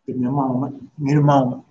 Give me a moment. Give me a moment.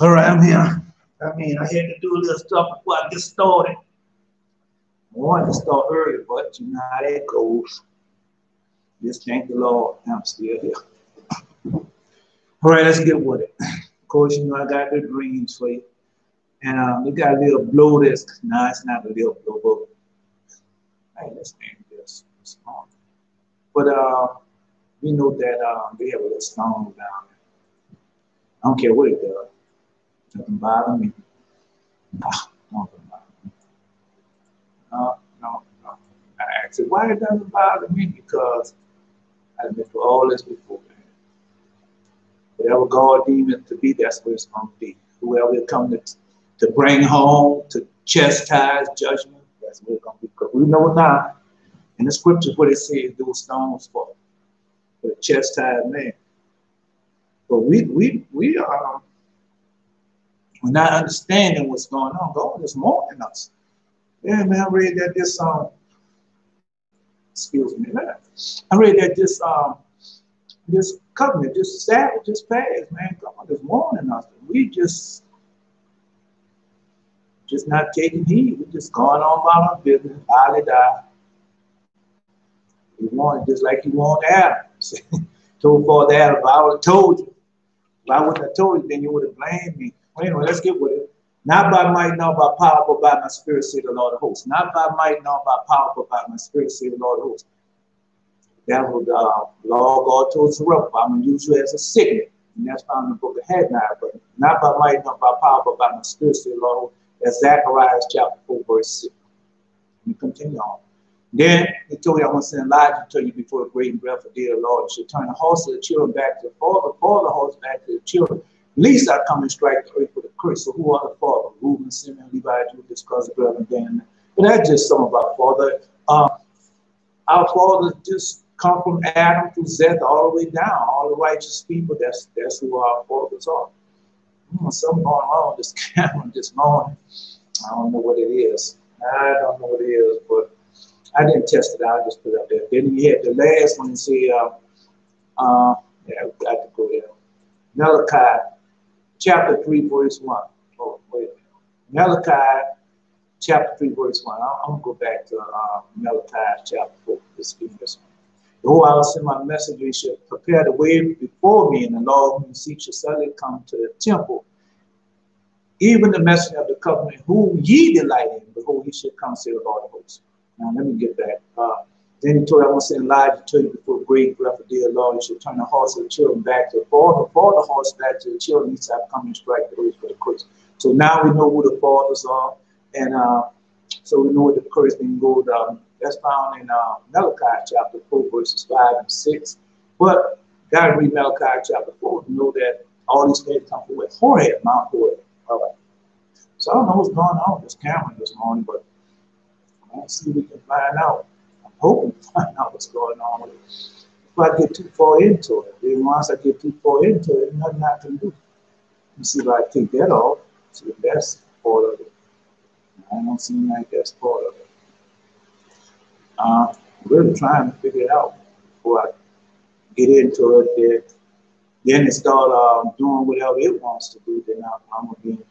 All right, I'm here. I had to do a little stuff before I get started. I wanted to start early, but you know how that goes. Just thank the Lord, I'm still here. All right, let's get with it. Of course, you know I got the dreams for you. And we got a little blow that's, no, it's not a little blow, but hey, let's name this song. But we know that they have a little song down there. I don't care what it does. Doesn't bother me. Don't bother me. No. I asked it, why it doesn't bother me? Because I've been through all this before, man. Whatever God deems it to be, that's what it's going to be. Whoever it comes to bring home, to chastise judgment, that's what it's going to be. Because we know now, in the scriptures, what it says, those stones for the chastised man. But we are not understanding what's going on. God is mourning us. Yeah, man, I read that this excuse me, man. I read that this covenant, this Sabbath just passed, man. God is warning us. We just not taking heed. We just going on about our business, die. He wanted just like he wanted Adam. Told Father Adam, if I would have told you, if I wouldn't have told you, then you would have blamed me. Well, anyway, let's get with it. Not by might, nor by power, but by my spirit, say the Lord of hosts. Not by might, nor by power, but by my spirit, say the Lord of hosts. That was the law God told Zerubbabel. I'm going to use you as a signet. And that's found in the book of Haggai. But not by might, nor by power, but by my spirit, say the Lord of hosts. That's Zechariah chapter 4, verse 6. Let me continue on. Then he told you, I want to send Elijah to tell you before the great and dreadful day of the Lord. You should turn the hearts of the children back to the father, the hearts back to the children. Least I come and strike the earth with a curse. So who are the father? Reuben, Simeon, Levi, Judas, cousin, brother, Dan. But that's just some of our father. Our fathers just come from Adam to Seth all the way down. All the righteous people, that's who our fathers are. Something going on with this camera this morning. I don't know what it is. I don't know what it is, but I didn't test it out. I just put it up there. Then you had the last one and say, yeah, we got to go there. Malachi chapter 3, verse 1. Oh, wait. Malachi chapter 3, verse 1. I'm going to go back to Malachi chapter 4. This one. Behold, I will send my messenger, he shall prepare the way before me, and the Lord whom you seek shall suddenly come to the temple. Even the messenger of the covenant whom ye delight in, behold, he shall come, say the Lord of hosts. Now, let me get back. Then he told, I want to send Elijah to you before great and dreadful day of the Lord. You shall turn the hearts of the children back to the father, the hearts back to the children. He said, come and strike the earth for the curse. So now we know who the fathers are, and so we know what the curse then goes down. That's found in Malachi chapter 4, verses 5 and 6. But got to read Malachi chapter 4 to know that all these things come from where? Horeb, Mount Horeb. All right. So I don't know what's going on with this camera this morning, but let's see if we can find out. I'm hoping to find out what's going on with it. If I get too far into it, then once I get too far into it, nothing I can do. Let me see if I take that off. See if that's part of it. I don't seem like that's part of it. I'm really trying to figure it out before I get into it. Then it start doing whatever it wants to do. Then I'm going to be in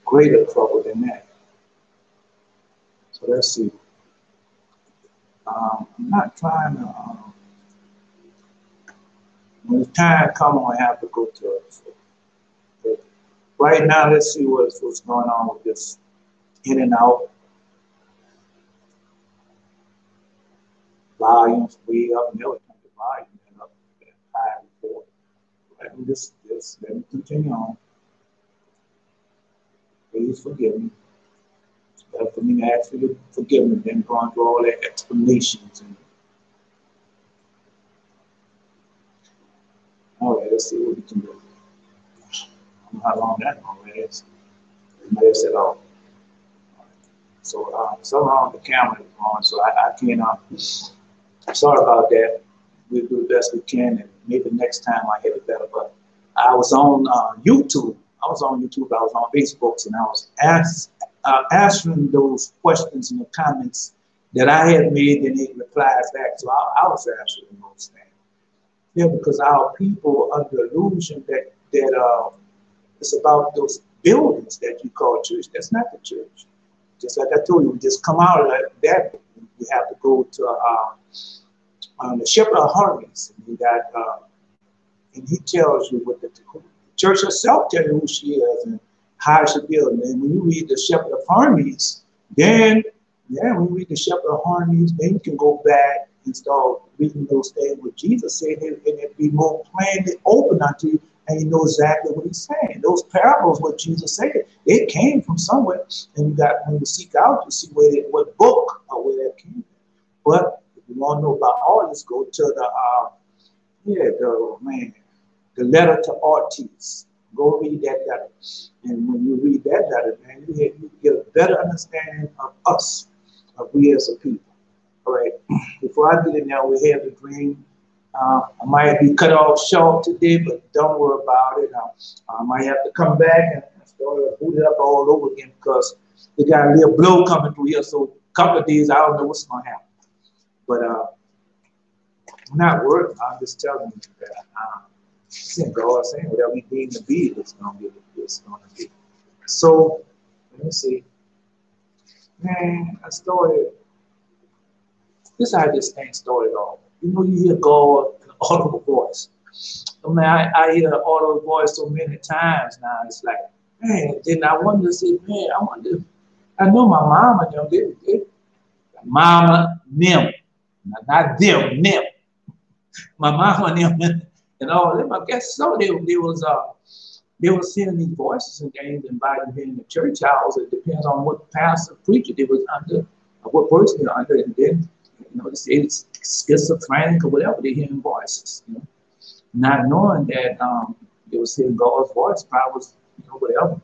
greater trouble than that. So let's see. I'm not trying to. When the time comes, I have to go to it. So, but right now, let's see what's going on with this in and out. Volumes way up, never turn the volume up that high before. Let me just let me continue on. Please forgive me. It's better for me to ask you to forgive me than going through all that explanations. All right, let's see what we can do. I don't know how long that already is. That's it all. So something wrong with the camera is on, so I can't. Sorry about that. We'll do the best we can, and maybe next time I get it better. But I was on YouTube. I was on Facebook, and I was answering those questions in the comments that I had made, and it replies back. So I was answering those things. Yeah, because our people are under illusion that it's about those buildings that you call church. That's not the church. Just like I told you, we just come out of that. We have to go to the shepherd of armies. And he tells you what the church herself tells you who she is and how she built. And when you read the shepherd of armies, then when you read the shepherd of armies, then you can go back and start reading those things what Jesus said, and it be more plainly open unto you, and you know exactly what he's saying. Those parables, what Jesus said, it came from somewhere, and you got when you seek out to see what book or where that came from. But if you want to know about all this, go to the letter to Ortiz. Go read that letter, and when you read that letter, man, you get a better understanding of us, of we as a people. All right. Before I get in there, we have the dream. I might be cut off short today, but don't worry about it. I might have to come back and start boot it up all over again because they got a little blow coming through here. So a couple of days, I don't know what's going to happen. But I'm not worried. I'm just telling you that God saying whatever we deem to be, it's going to be. So let me see. Man, I started. This is how this thing started off. You know, you hear God in an audible voice. I mean, I hear an audible voice so many times now. It's like, man, then I wonder, say, man, I wonder, I know my mama, they mama, them, not them, them. My mama, them, and all them. I guess so. They were seeing these voices and things, inviting me in the church house. It depends on what pastor preacher they was under, or what person they're under, and then they say it's schizophrenic or whatever. They hearing voices, not knowing that they was hearing God's voice. Probably was whatever.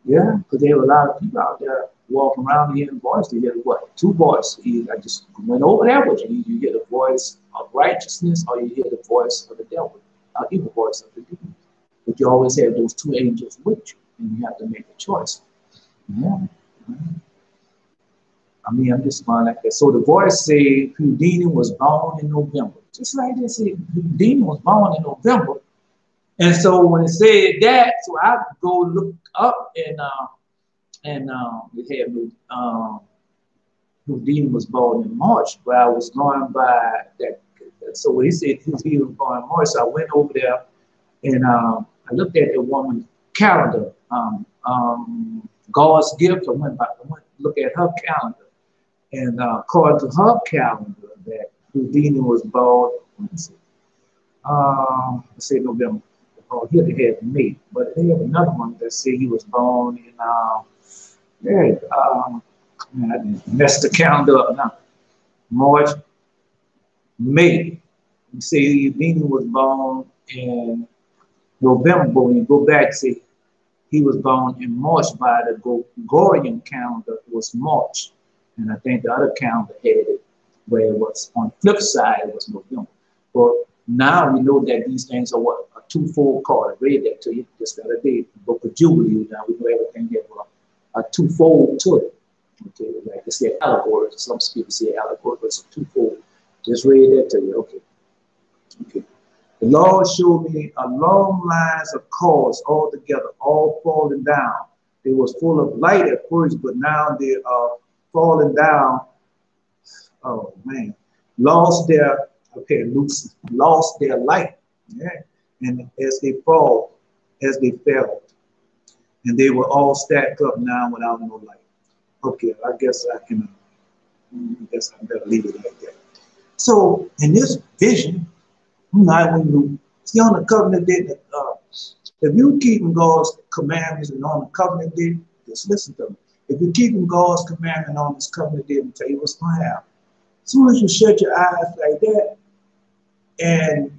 Yeah, because there were a lot of people out there walking around hearing voices. They hear what? Two voices. I just went over there with you. You hear the voice of righteousness, or you hear the voice of the devil, evil voice of the devil. But you always have those two angels with you, and you have to make a choice. Yeah. I mean, I'm just going like that. So the voice said Houdini was born in November. Just like they said Houdini was born in November. And so when it said that, so I go look up and they had Houdini was born in March, but I was going by that. So when he said Houdini was born in March, so I went over there and I looked at the woman's calendar, God's gift. I went to look at her calendar, and according to her calendar, that Houdini was born. Let's say November. Oh, here they had May, but they have another one that say he was born in I messed the calendar up now. March, May. You say Houdini was born in November, but when you go back, see, he was born in March by the Gregorian calendar, it was March. And I think the other calendar had it where it was on the flip side, it was November. But now we know that these things are what? A twofold card. I read that to you just the other day. The book of Jubilee, now we know everything there was a twofold to it. Okay, like they say allegory. Some people say allegory, but it's a twofold. Just read that to you. Okay. Okay. The Lord showed me a long lines of cords all together, all falling down. They was full of light at first, but now they are falling down. Oh man, lost their light. Yeah, and as they fell, and they were all stacked up now without no light. Okay, I guess I better leave it like that. So in this vision, when you see on the covenant day, if you keeping God's commandments and on the covenant day, just listen to me. If you're keeping God's commandment on this covenant day, I'll tell you what's going to happen. As soon as you shut your eyes like that, and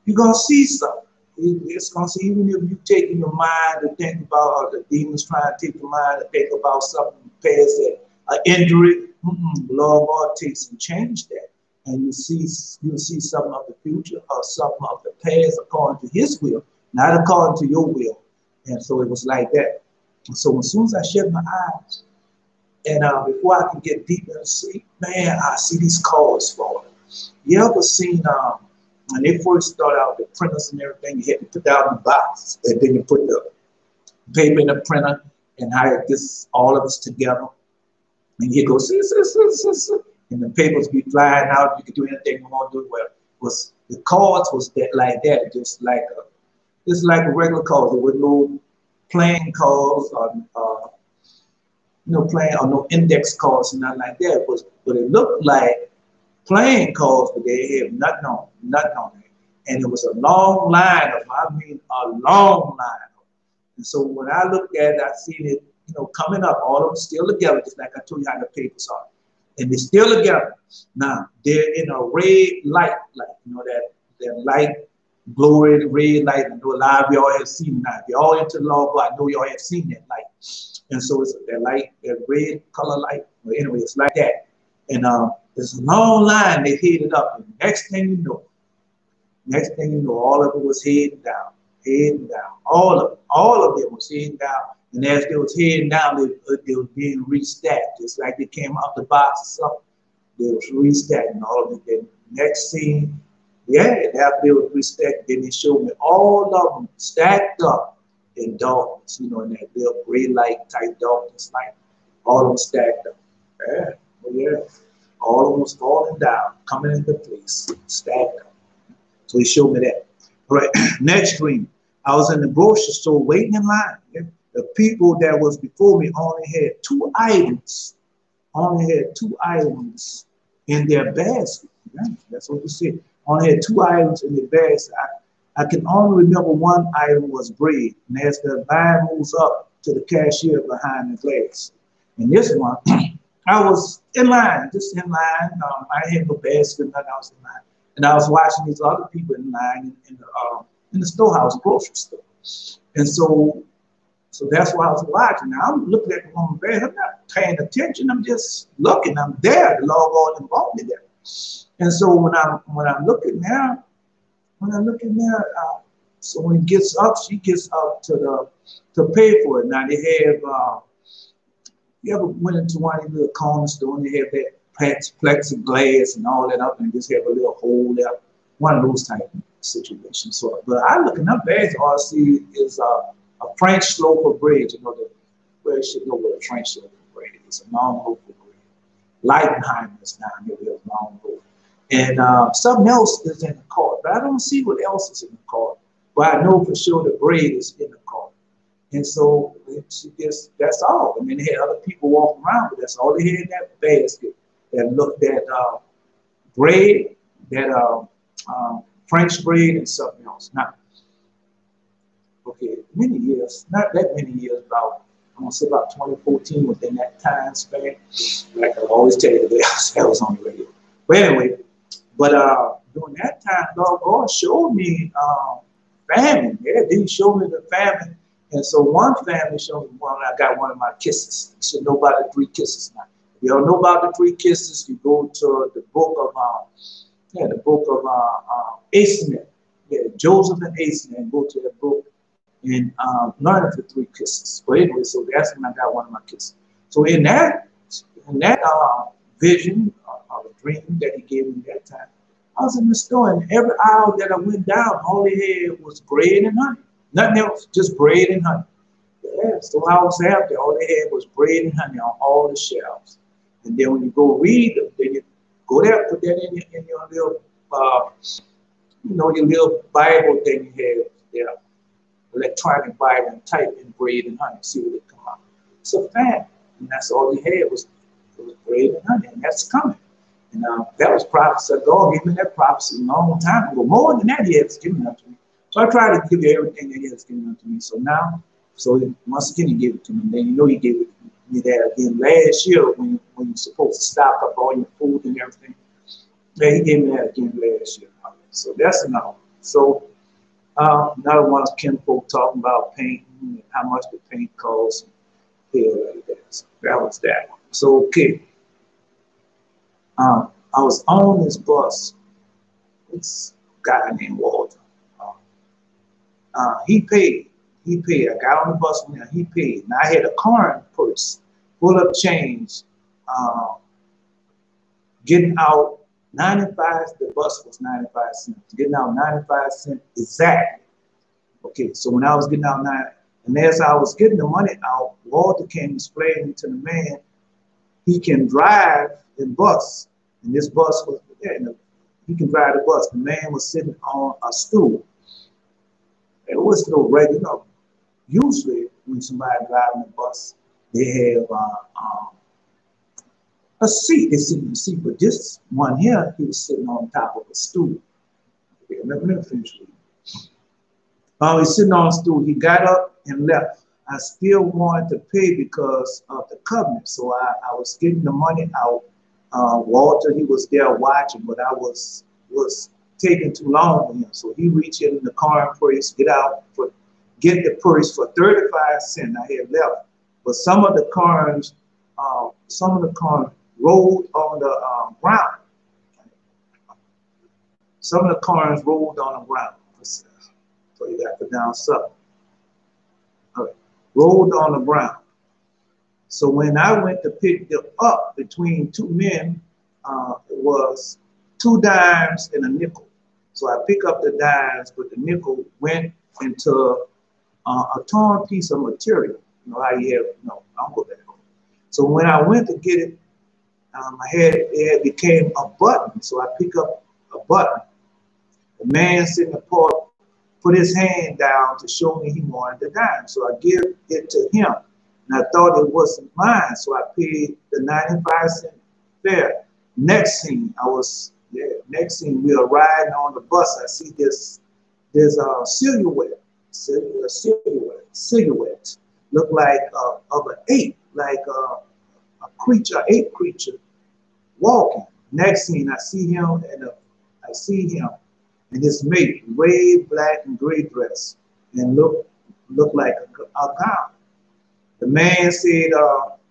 you're going to see something. It's going to see, even if you taking your mind to think about, or the demons trying to take your mind to think about something past that, an injury, the Lord God takes and change that. And you'll see something of the future or something of the past according to his will, not according to your will. And so it was like that. And so as soon as I shut my eyes, and before I can get deep in the sleep, man, I see these cards falling. You ever seen, when they first start out, the printers and everything, you had to put that in the box, and then you put the paper in the printer, and how this, all of us together. And you go, see, and the papers be flying out. You can do anything you want to do. Well, the cards was like that, just like a regular card. There was no playing cards or playing or no index cards and nothing like that. But it looked like playing cards, but they had nothing on it. And it was a long line of them. I mean, a long line of them. And so when I looked at it, I seen it, coming up, all of them still together, just like I told you how the papers are. And they're still together. Now, they're in a red light, like, that light, glowing red light. I know a lot of y'all have seen that. If you're all into the law, but I know y'all have seen that light. And so it's that light, that red color light. Well, anyway, it's like that. And there's a long line, they headed up. And next thing you know, all of it was heading down. All of it was heading down. And as they was heading down, they were being restacked. Just like they came out the box or something. They was restacking all of it. Then next scene, after they was restacked, then they showed me all of them stacked up in darkness, in that little gray light type darkness light. All of them stacked up. Yeah. All of them was falling down, coming into place, stacked up. So he showed me that. All right, next screen. I was in the grocery store waiting in line. The people that was before me only had 2 items. Only had 2 items in their basket. Yeah, that's what you said. Only had 2 items in their basket. I can only remember one item was bread. And as the line moves up to the cashier behind the glass. And this one, I was in line, just in line. I had no basket, nothing else in line. And I was watching these other people in line in the storehouse, grocery store. And so that's why I was watching. Now I'm looking at the woman bed. I'm not paying attention. I'm just looking. I'm there. The Lord God involved me there. And so when I'm looking there, so when it gets up, she gets up to pay for it. Now they have you ever went into one of the little corner store and they have that plexiglass and all that up and just have a little hole there, one of those type of situations. So, but I look in her bag, all I see is a French loaf of bread. You know, where you should know what a French loaf of bread is, a long loaf of bread. Leidenheim is down here with a long loaf. And something else is in the cart, but I don't see what else is in the cart. But I know for sure the bread is in the cart. And so that's all. I mean, they had other people walking around, but that's all they had in that basket. That looked at bread, that French bread, and something else. Now, okay, many years, not that many years, about, I'm going to say about 2014, within that time span. Like I always tell you, that was on the radio. But anyway, during that time, God showed me famine. Yeah, He showed me the famine. And so one family showed me one, I got one of my kisses. You should know about the 3 kisses now. If you don't know about the 3 kisses, you go to the book of Asaph. Yeah, Joseph and Asaph, and go to that book and learn the 3 kisses. But anyway, so that's when I got one of my kisses. So in that vision of a dream that He gave me that time, I was in the store, and every aisle that I went down, all they had was bread and honey. Nothing else, just bread and honey. Yeah, so I was after, all they had was bread and honey on all the shelves. And then when you go read them, then you go there, put that in your little, your little Bible thing you have there, electronic Bible, and type in bread and honey, see what it come out. It's a fact, and that's all he had was bread and honey, and that's coming. And that was prophecy. God gave me that prophecy a long time ago. More than that, He has given up to me. So I try to give you everything that He has given unto me. So now, once again, He gave it to me. And then He gave it me that again last year when you're supposed to stock up all your food and everything. Yeah, He gave me that again last year. So that's enough. So another one is Ken folk talking about painting and how much the paint costs and like that. So that was that one. So okay. I was on this bus. This guy named Walter. He paid. I got on the bus with him. He paid. And I had a current purse full of change. Getting out 95. The bus was 95 cents. Getting out 95 cents exactly. Okay. So when I was getting out and as I was getting the money out, Walter came explaining to the man he can drive the bus. And this bus was, he can drive the bus. The man was sitting on a stool. It was no regular. Usually, when somebody driving a bus, they have a seat. They sit in the seat. But this one here, he was sitting on top of a stool. Okay, let me finish reading. He's sitting on a stool. He got up and left. I still wanted to pay because of the covenant. So I was getting the money out. Walter, he was there watching, but I was taking too long for him. So he reached in the car and purse, get the purse for 35 cents I had left. But some of the cars rolled on the ground. Some of the cars rolled on the ground. So you got to put down something. All right. Rolled on the ground. So when I went to pick them up between 2 men, it was 2 dimes and a nickel. So I pick up the dimes, but the nickel went into a torn piece of material. You know how you have, I'll go back home. So when I went to get it, it became a button. So I pick up a button. The man sitting in the porch put his hand down to show me he wanted the dime. So I give it to him. And I thought it wasn't mine. So I paid the 95-cent fare. Next scene, next scene, we are riding on the bus. I see there's a silhouette, look like of an ape, like a creature, ape creature walking. Next scene, I see him and his mate, red, black, and gray dress, and look like a gown. The man said,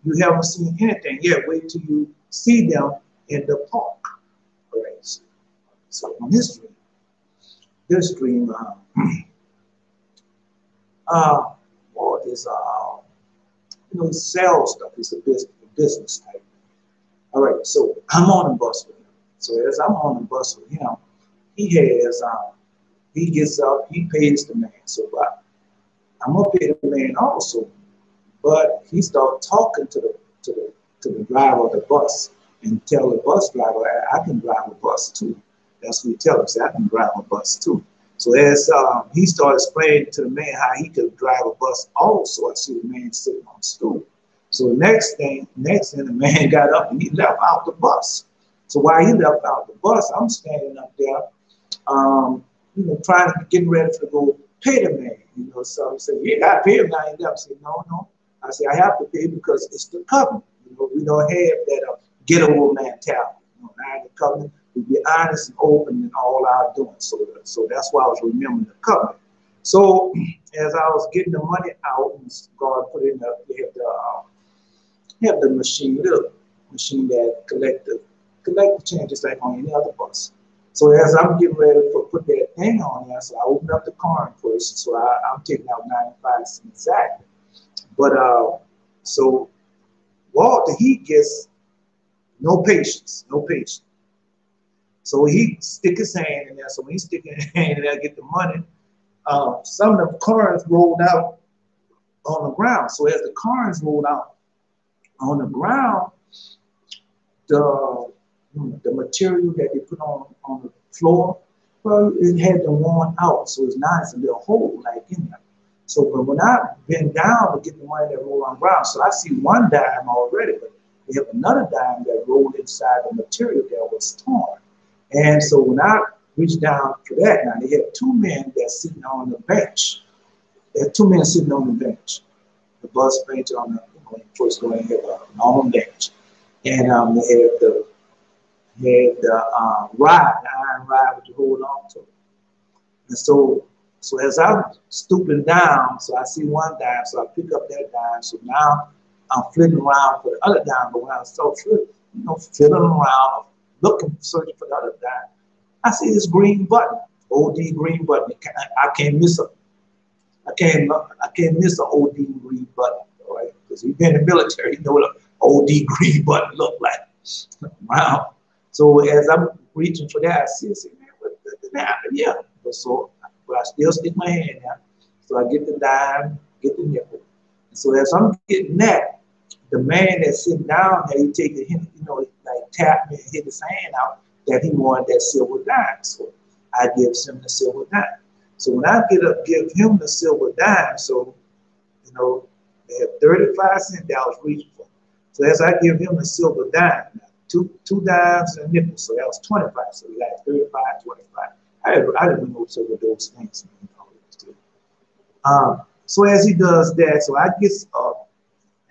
"You haven't seen anything yet. Wait till you see them in the park." All right. So on this dream, sell stuff. It's a business type. All right. So I'm on the bus with him. So as I'm on the bus with him, he gets up, he pays the man. So I'm gonna pay the man also, but he started talking to the driver of the bus and tell the bus driver, I can drive a bus too. That's what he tells him. Say, I can drive a bus too. So as he started explaining to the man how he could drive a bus also, I see the man sitting on the stool. So next thing the man got up and he left out the bus. So while he left out the bus, I'm standing up there, trying to get ready to go pay the man. So I said, "You got to pay him now." I said, "No." I said, "I have to pay because it's the covenant. We don't have that get over mentality. Now in the covenant, we be honest and open in all our doing." So that's why I was remembering the covenant. So as I was getting the money out, and God put in the machine, little machine that collect the changes like on any other bus. So as I'm getting ready to put that thing on there, so I opened up the card first. So I'm taking out 95 cents exactly. But so Walter, he gets no patience. So he stick his hand in there. So when he stick his hand in there, get the money, some of the cards rolled out on the ground. So as the cards rolled out on the ground, the material that they put on the floor, well, it had been worn out. So it's nice, a little hole like in there. So but when I bend down to get the money that rolled on the ground, so I see one dime already, but they have another dime that rolled inside the material that was torn. And so when I reached down for that, now they had two men that's sitting on the bench. There are two men sitting on the bench. The bus bench on the first going to have a normal bench. And they had the rod, the iron rod that you hold on to. And so as I'm stooping down, so I see one dime, so I pick up that dime. So now I'm flitting around for the other dime, but when I start flitting around, searching for the other dime, I see this green button, OD green button. I can't miss a, I can't miss an OD green button, all right? Because you've been in the military, you know what an OD green button look like. Wow. So as I'm reaching for that, I see, man, what happened? Yeah. But I still stick my hand out. So I get the dime, get the nickel. And so as I'm getting that, the man that's sitting down there, he take the hint, like tap me and hit his hand out that he wanted that silver dime. So I gives him the silver dime. So when I give him the silver dime, so they have 35 cents that I was reaching for. So as I give him the silver dime, two dimes and a nickel, so that was 25. So we got 35, 25. I didn't know silver those things. So as he does that, so I gets up.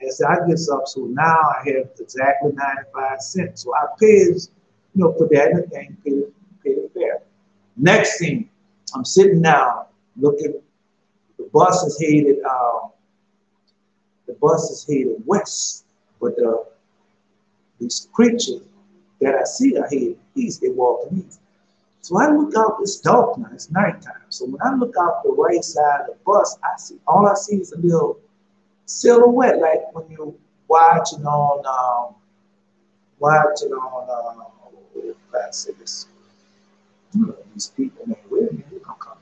As I gets up, so now I have exactly 95 cents. So I pays, put that in the thing, pay the fare. Next thing, I'm sitting down, looking. The bus is headed west, but these creatures that I see are headed east. They walking east. So I look out, it's dark now, it's nighttime. So when I look out the right side of the bus, all I see is a little silhouette, like when you're watching on these people, man, where did they come from?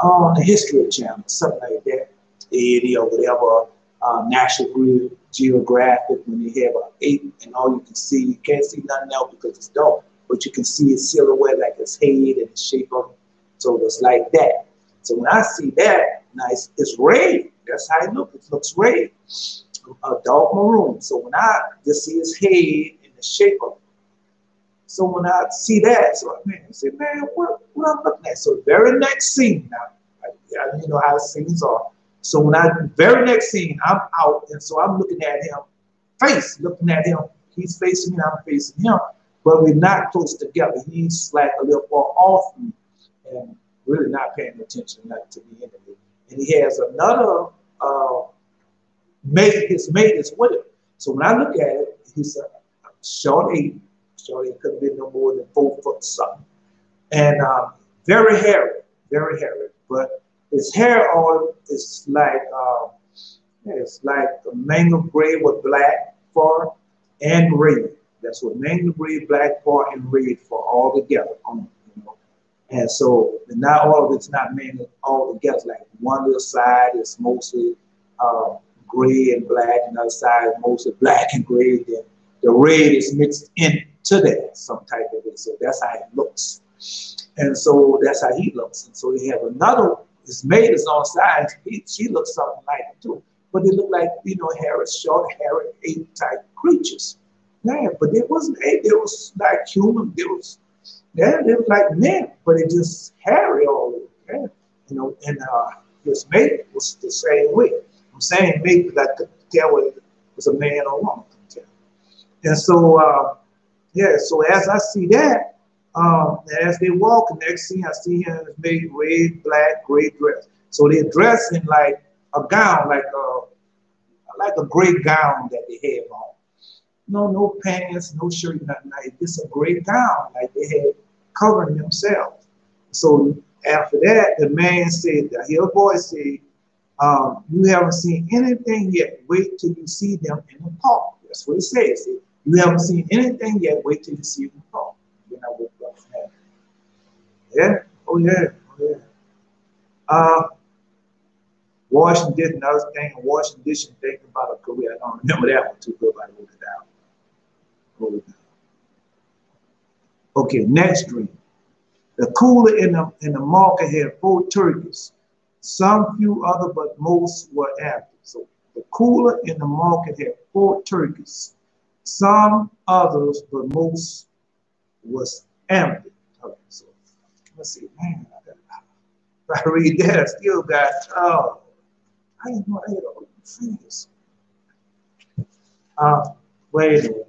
On the History Channel, something like that, 80 or whatever. National Geographic, when they have an ape and all you can see, you can't see nothing else because it's dark, but you can see its silhouette, like its head and the shape of it. So it's like that. So when I see that, now it's red. That's how it looks. It looks red, a dark maroon. So when I just see its head and the shape of it, so when I see that, so I say, man, what I'm looking at? So the very next scene, now, you know how scenes are. So when very next scene, I'm out, and so I'm looking at him, looking at him. He's facing me, I'm facing him, but we're not close together. He's like a little far off me, and really not paying attention not to me anyway. And he has another mate. His mate is with him. So when I look at it, he's a short ape. Short ape couldn't be no more than 4 foot something, and very hairy, very hairy. But his hair on is like a mango gray with black fur and red. That's what mango gray, black fur, and red for all together on. And so not all of it's not mango all together. Like one little side is mostly gray and black, and the other side is mostly black and gray. Then the red is mixed into that some type of it. So that's how it looks. And so that's how he looks. And so he have another. His mate is on side. She looks something like it too. But they look like, you know, hairy, short, hairy, ape-type creatures. Yeah, but it wasn't ape. It was like human. They was like men, but it just hairy all over. Yeah. You know, and his mate was the same way. I'm saying mate because I couldn't tell whether it was a man or a woman. And so, yeah, so as I see that, as they walk, the next thing I see him is made red, black, gray dress. So they're dressed in like a gown, like a gray gown that they have on. No pants, no shirt, nothing like this. A gray gown, like they had covering themselves. So after that, the man said, the hill boy said, you haven't seen anything yet. Wait till you see them in the park. That's what it says. You haven't seen anything yet. Wait till you see them in the park. Then I woke up from that. Yeah. Oh yeah. Oh yeah. Washing dishes, another thing, washing dishes, thinking about a career. I don't remember that one too good, but I wrote it down. Okay, next dream. The cooler in the market had 4 turkeys. Some few other, but most were empty. So the cooler in the market had 4 turkeys. Some others, but most was empty. Okay, so let's see, man. If I read that, I still got, I didn't know I had all these things. Wait a minute.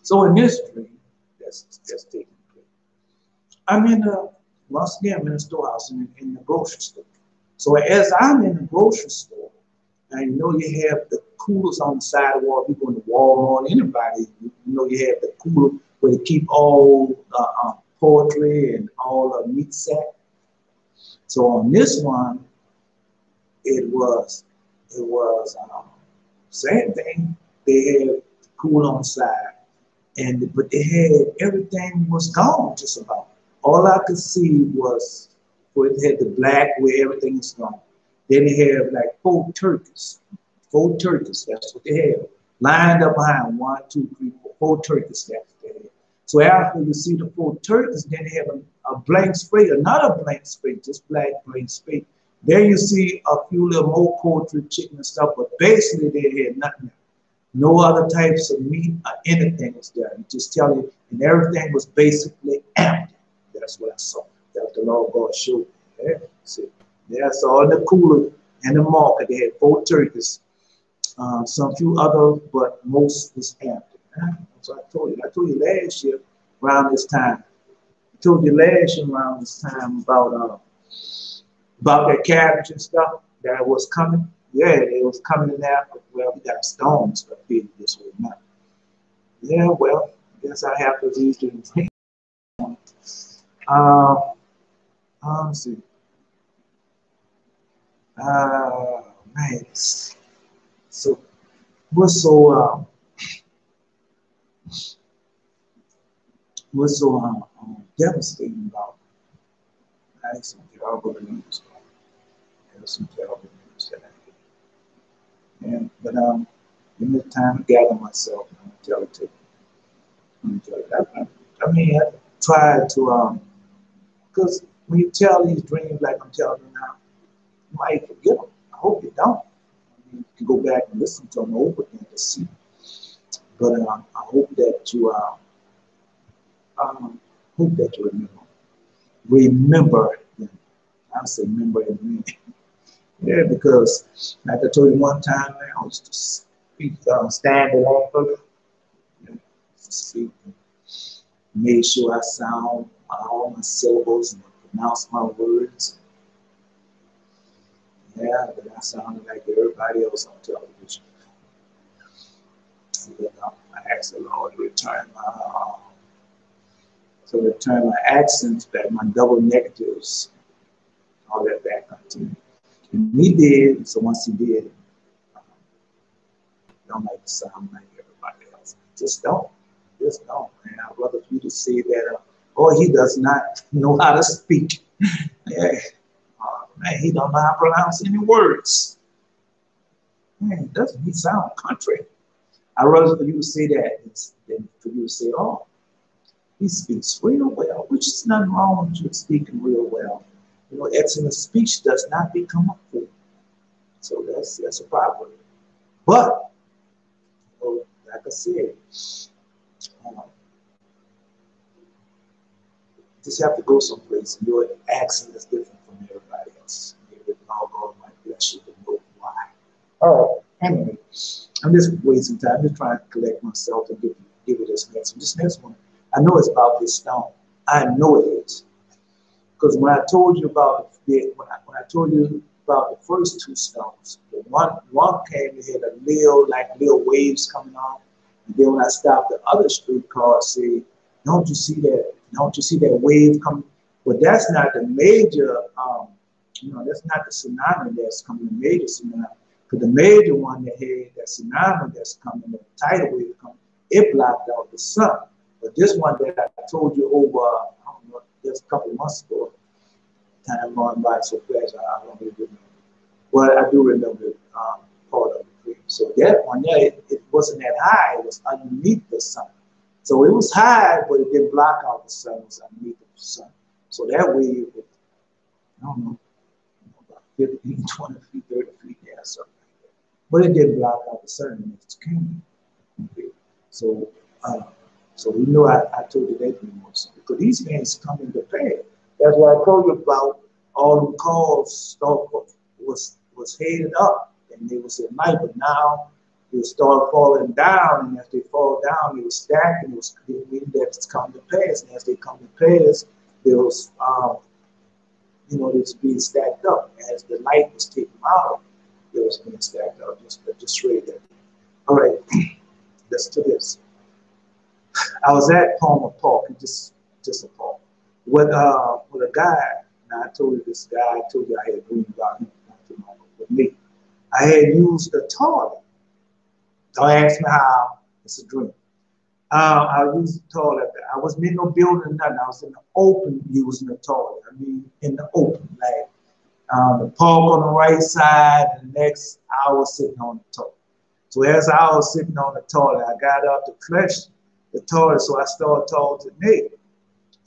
So in this dream, that's taking place. I'm in once again, I'm in the storehouse, in the grocery store. So as I'm in the grocery store, and you know you have the coolers on the side of the wall. People in the Walmart, anybody, you know you have the cooler where they keep all poultry and all the meat sack. So on this one, it was same thing. They had the cooler on the side, but they had everything was gone just about. All I could see was where it had the black where everything is gone. Then they have like 4 turkeys. 4 turkeys, that's what they have. Lined up behind 1, 2, 3, 4 turkeys, that's what they have. So after you see the 4 turkeys, then they have a blank space, another blank space, just black blank space. Then you see a few little more poultry, chicken and stuff, but basically they had nothing. No other types of meat or anything was there. You just tell you, and everything was basically empty. That's what I saw. That's the Lord God showed me. Yeah, see. Yeah, so in the cooler in the market, they had 4 turkeys. Some few others, but most was empty. So I told you. I told you last year around this time. I told you last year around this time about that cabbage and stuff that was coming. Yeah, it was coming in there. Well, we got storms up here this way now. Yeah, well, I guess I have to read the let's see. Man, so what's so devastating about I had some terrible news. I had some terrible news that I did. But give me time to gather myself and tell it to you. I mean, I try to, because when you tell these dreams like I'm telling you now, you might forget them. I hope you don't. I mean, you can go back and listen to them over again to see. But I hope that you, remember. Remember them. I say remember them. Yeah, because like I told you one time, man, I was just standing on speak. Made sure I sound all my syllables and pronounce my words. Yeah, but I sounded like everybody else on television. And then I asked the Lord to return my accents back, my double negatives, all that back onto me. And he did. So once he did, don't like to sound like everybody else. Just don't. Just don't. And I'd rather you to say that, oh, he does not know how to speak. Yeah. Man, he don't know how to pronounce any words. Man, doesn't he sound country? I'd rather for you to say that than for you to say, oh, he speaks real well, which is nothing wrong with you speaking real well. You know, excellent speech does not become a fool. So that's a problem. But, you know, like I said, just have to go someplace and your accent is different from everybody else. Maybe God might bless you to know why. Oh, anyway, I'm just wasting time. I'm just trying to collect myself and give you this next one. This next one, I know it's about this stone. I know it is. Because when I told you about when I told you about the first two stones, the one came and had little waves coming on. And then when I stopped the other streetcar, I said, don't you see that? Don't you see that wave coming? But that's not the major, that's not the tsunami that's coming, the major tsunami. Because the major one that had that tsunami that's coming, the tidal wave coming, it blocked out the sun. But this one that I told you over, I don't know, just a couple of months ago, time going by so fast, I don't really remember. Well, I do remember part of it. So that one, yeah, it wasn't that high. It was underneath the sun. So it was high, but it didn't block out the sun. It was underneath the sun. So that wave was, I don't know, about 15, 20 feet, 30 feet there, something like that. But it didn't block out the sun and it came. Okay. So we know I told you that more because these things come into play. That's why I told you about all the calls was headed up and they was at night, but now they start falling down, and as they fall down, they were stacking. It was meaning that it's come to pass, and as they come to pass, there was it's being stacked up. As the light was taken out, it was being stacked up. Just read that. All right, let's do this. I was at Palmer Park, just a park, with a guy. Now I told you this guy. I told you I had a dream about him not too long ago with me. I had used the toilet. Don't ask me how. It's a dream. I used the toilet. I wasn't in no building or nothing. I was in the open using the toilet. I mean, in the open, like the park on the right side, and the next I was sitting on the toilet. So as I was sitting on the toilet, I got up to flush the toilet, so I started talking to Nick.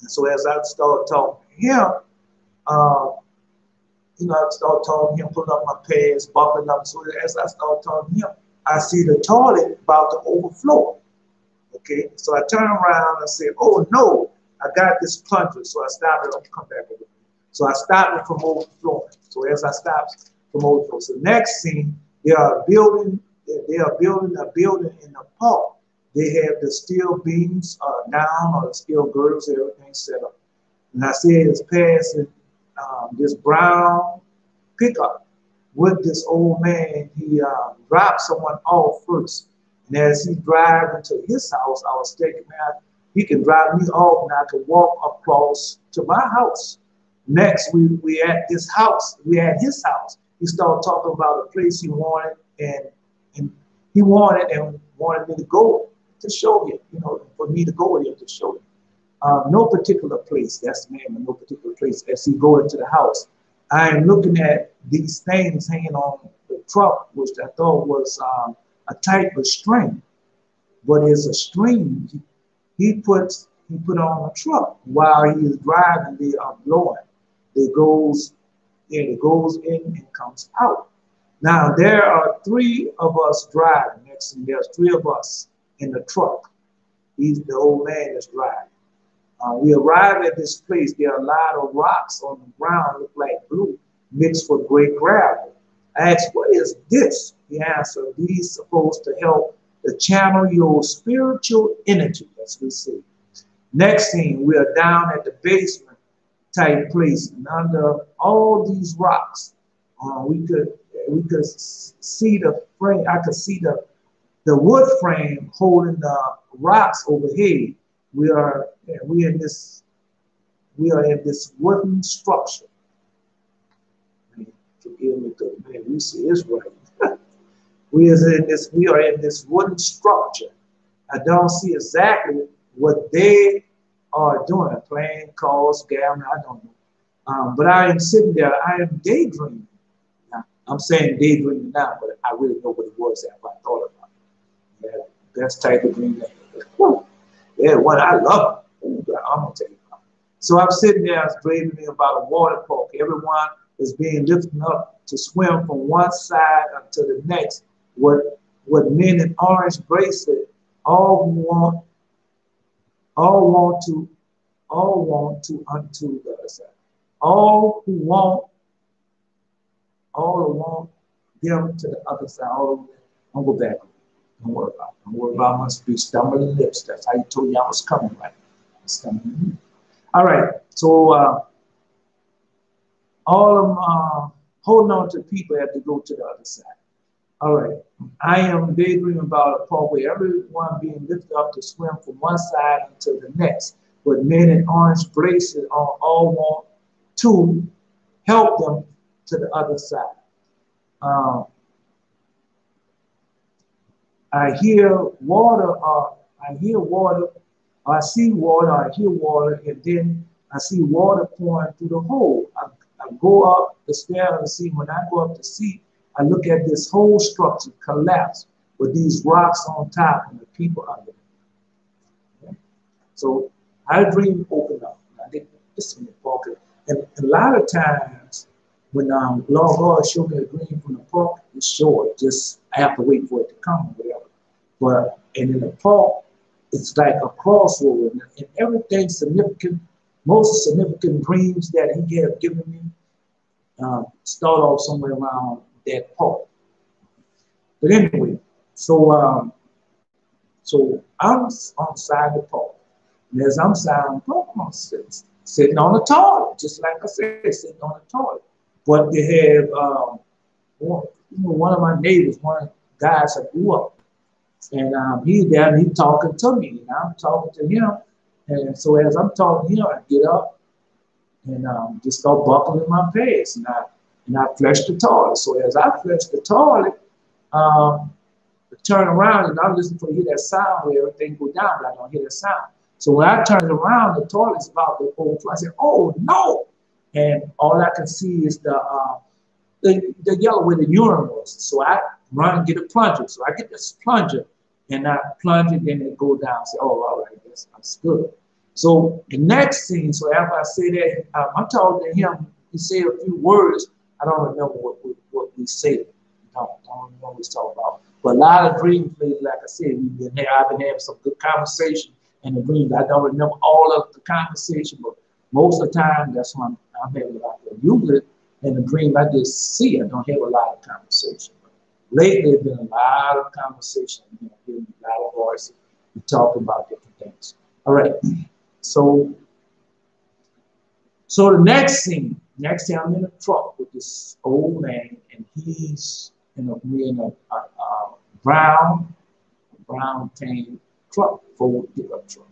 And so as I started talking to him, I started talking to him, putting up my pants, buckling up. So as I started talking to him, I see the toilet about to overflow. Okay, so I turn around and say, oh no, I got this plunger. So I stopped it. I'll come back over. So I stopped it from overflowing. So as I stopped from overflowing, so next scene, they are building a building in the park. They have the steel beams down, or the steel girders, everything set up. And I see it's passing this brown pickup with this old man. He dropped someone off first. And as he drove into his house, I was thinking, man, he can drive me off and I can walk across to my house. Next, we at this house. We at his house. He started talking about a place he wanted, and he wanted me to go to show him, for me to go with him to show him. No particular place, that's the name of no particular place. As he go into the house, I am looking at these things hanging on the truck, which I thought was a type of string, but it's a string he put on a truck while he is driving the blowing. It goes in and comes out. Now there are 3 of us driving. Next thing, there's 3 of us in the truck. He's the old man that's driving. We arrive at this place. There are a lot of rocks on the ground, look like blue, mixed with gray gravel. I asked, what is this? He answered, these supposed to help to channel your spiritual energy, as we see. Next thing, we are down at the basement type place, and under all these rocks, we could see the frame. I could see the wood frame holding the rocks overhead. We are in this wooden structure. Man, forgive me, man, we see it's right. we are in this wooden structure. I don't see exactly what they are doing, playing cards, gambling, I don't know. But I am sitting there, I am daydreaming. Now, I'm saying daydreaming now, but I really know what it was after I thought about it. Yeah, best type of dream. Yeah, what I love it. Ooh, I'm gonna tell you about it. So I'm sitting there, I was dreaming about a water park. Everyone is being lifted up to swim from one side to the next. What men in orange bracelet all want to unto the other side. All who want them to the other side. I'll go back. Don't worry about it. Don't worry about my speech. Stumbling lips. That's how you told me I was coming, right? Stumbling. All right. So all of them holding on to people have to go to the other side. All right. I am daydreaming about a part where everyone being lifted up to swim from one side until the next. But men in orange bracelets all want to help them to the other side. I hear water, I see water, I hear water, and then I see water pouring through the hole. I go up the stairs and see, when I go up to see, I look at this whole structure collapse with these rocks on top and the people under it. Okay? So I dream open up. I think this is important. And a lot of times when Lord God showed me a dream from the park, it's short. Just I have to wait for it to come or whatever. But and in the park, it's like a crossroad, and everything significant, most significant dreams that He had given me start off somewhere around that park. But anyway, so I'm outside the park, and as I'm outside the park, I'm sitting on the toilet, just like I said, sitting on the toilet. But they have one of my neighbors, one of the guys I grew up. And he's there and he's talking to me, and I'm talking to him. And so as I'm talking to him, I get up and just start buckling my pants, and I flush the toilet. So as I flush the toilet, I turn around and I listen for hear that sound where everything go down, but I don't hear that sound. So when I turn around, the toilet's about to overflow. I said, "Oh no!" And all I can see is the yellow where the urine was. So I run and get a plunger. So I get this plunger and I plunge it, then it go down. Say, "Oh, all right, that's good." So the next scene, so after I say that, I'm talking to him. He said a few words. I don't remember what we said. I don't remember what we talked about. But a lot of dreams, like I said, I've been having some good conversation in the dreams. I don't remember all of the conversation, but most of the time, that's when I'm having a lot of usually in the dream. I just see. I don't have a lot of conversation. But lately, there's been a lot of conversation. A lot of voices talking about different things. All right. So the next thing I'm in a truck with this old man, and he's in a brown tan truck, Ford pickup truck.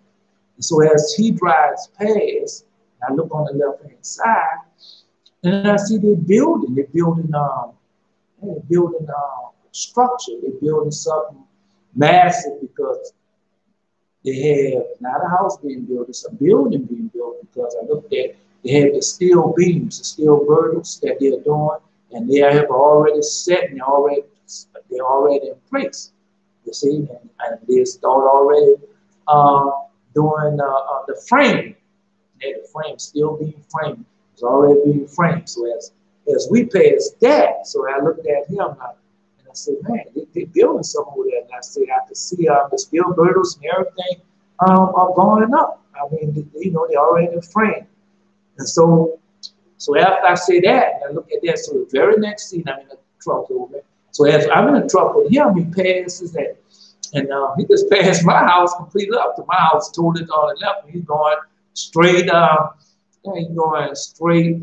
And so as he drives past, I look on the left-hand side, and I see they're building structure. They're building something massive because they have not a house being built, it's a building being built, because I looked at they have the steel beams, the steel girders that they're doing, and they have already set and they're already in place. You see, and they start already doing the framing. And the frame still being framed. It's already being framed. So as we pass that, so I looked at him and I said, man, they building something over there. And I said, I could see the steel girdles and everything are going up. I mean, you know, they're already framed. And so after I say that, and I look at that, so the very next scene, I'm in the truck over there. So as I'm in the truck with him, he passes that. And he just passed my house completely up to my house, totally on the left. He's going straight, he's going straight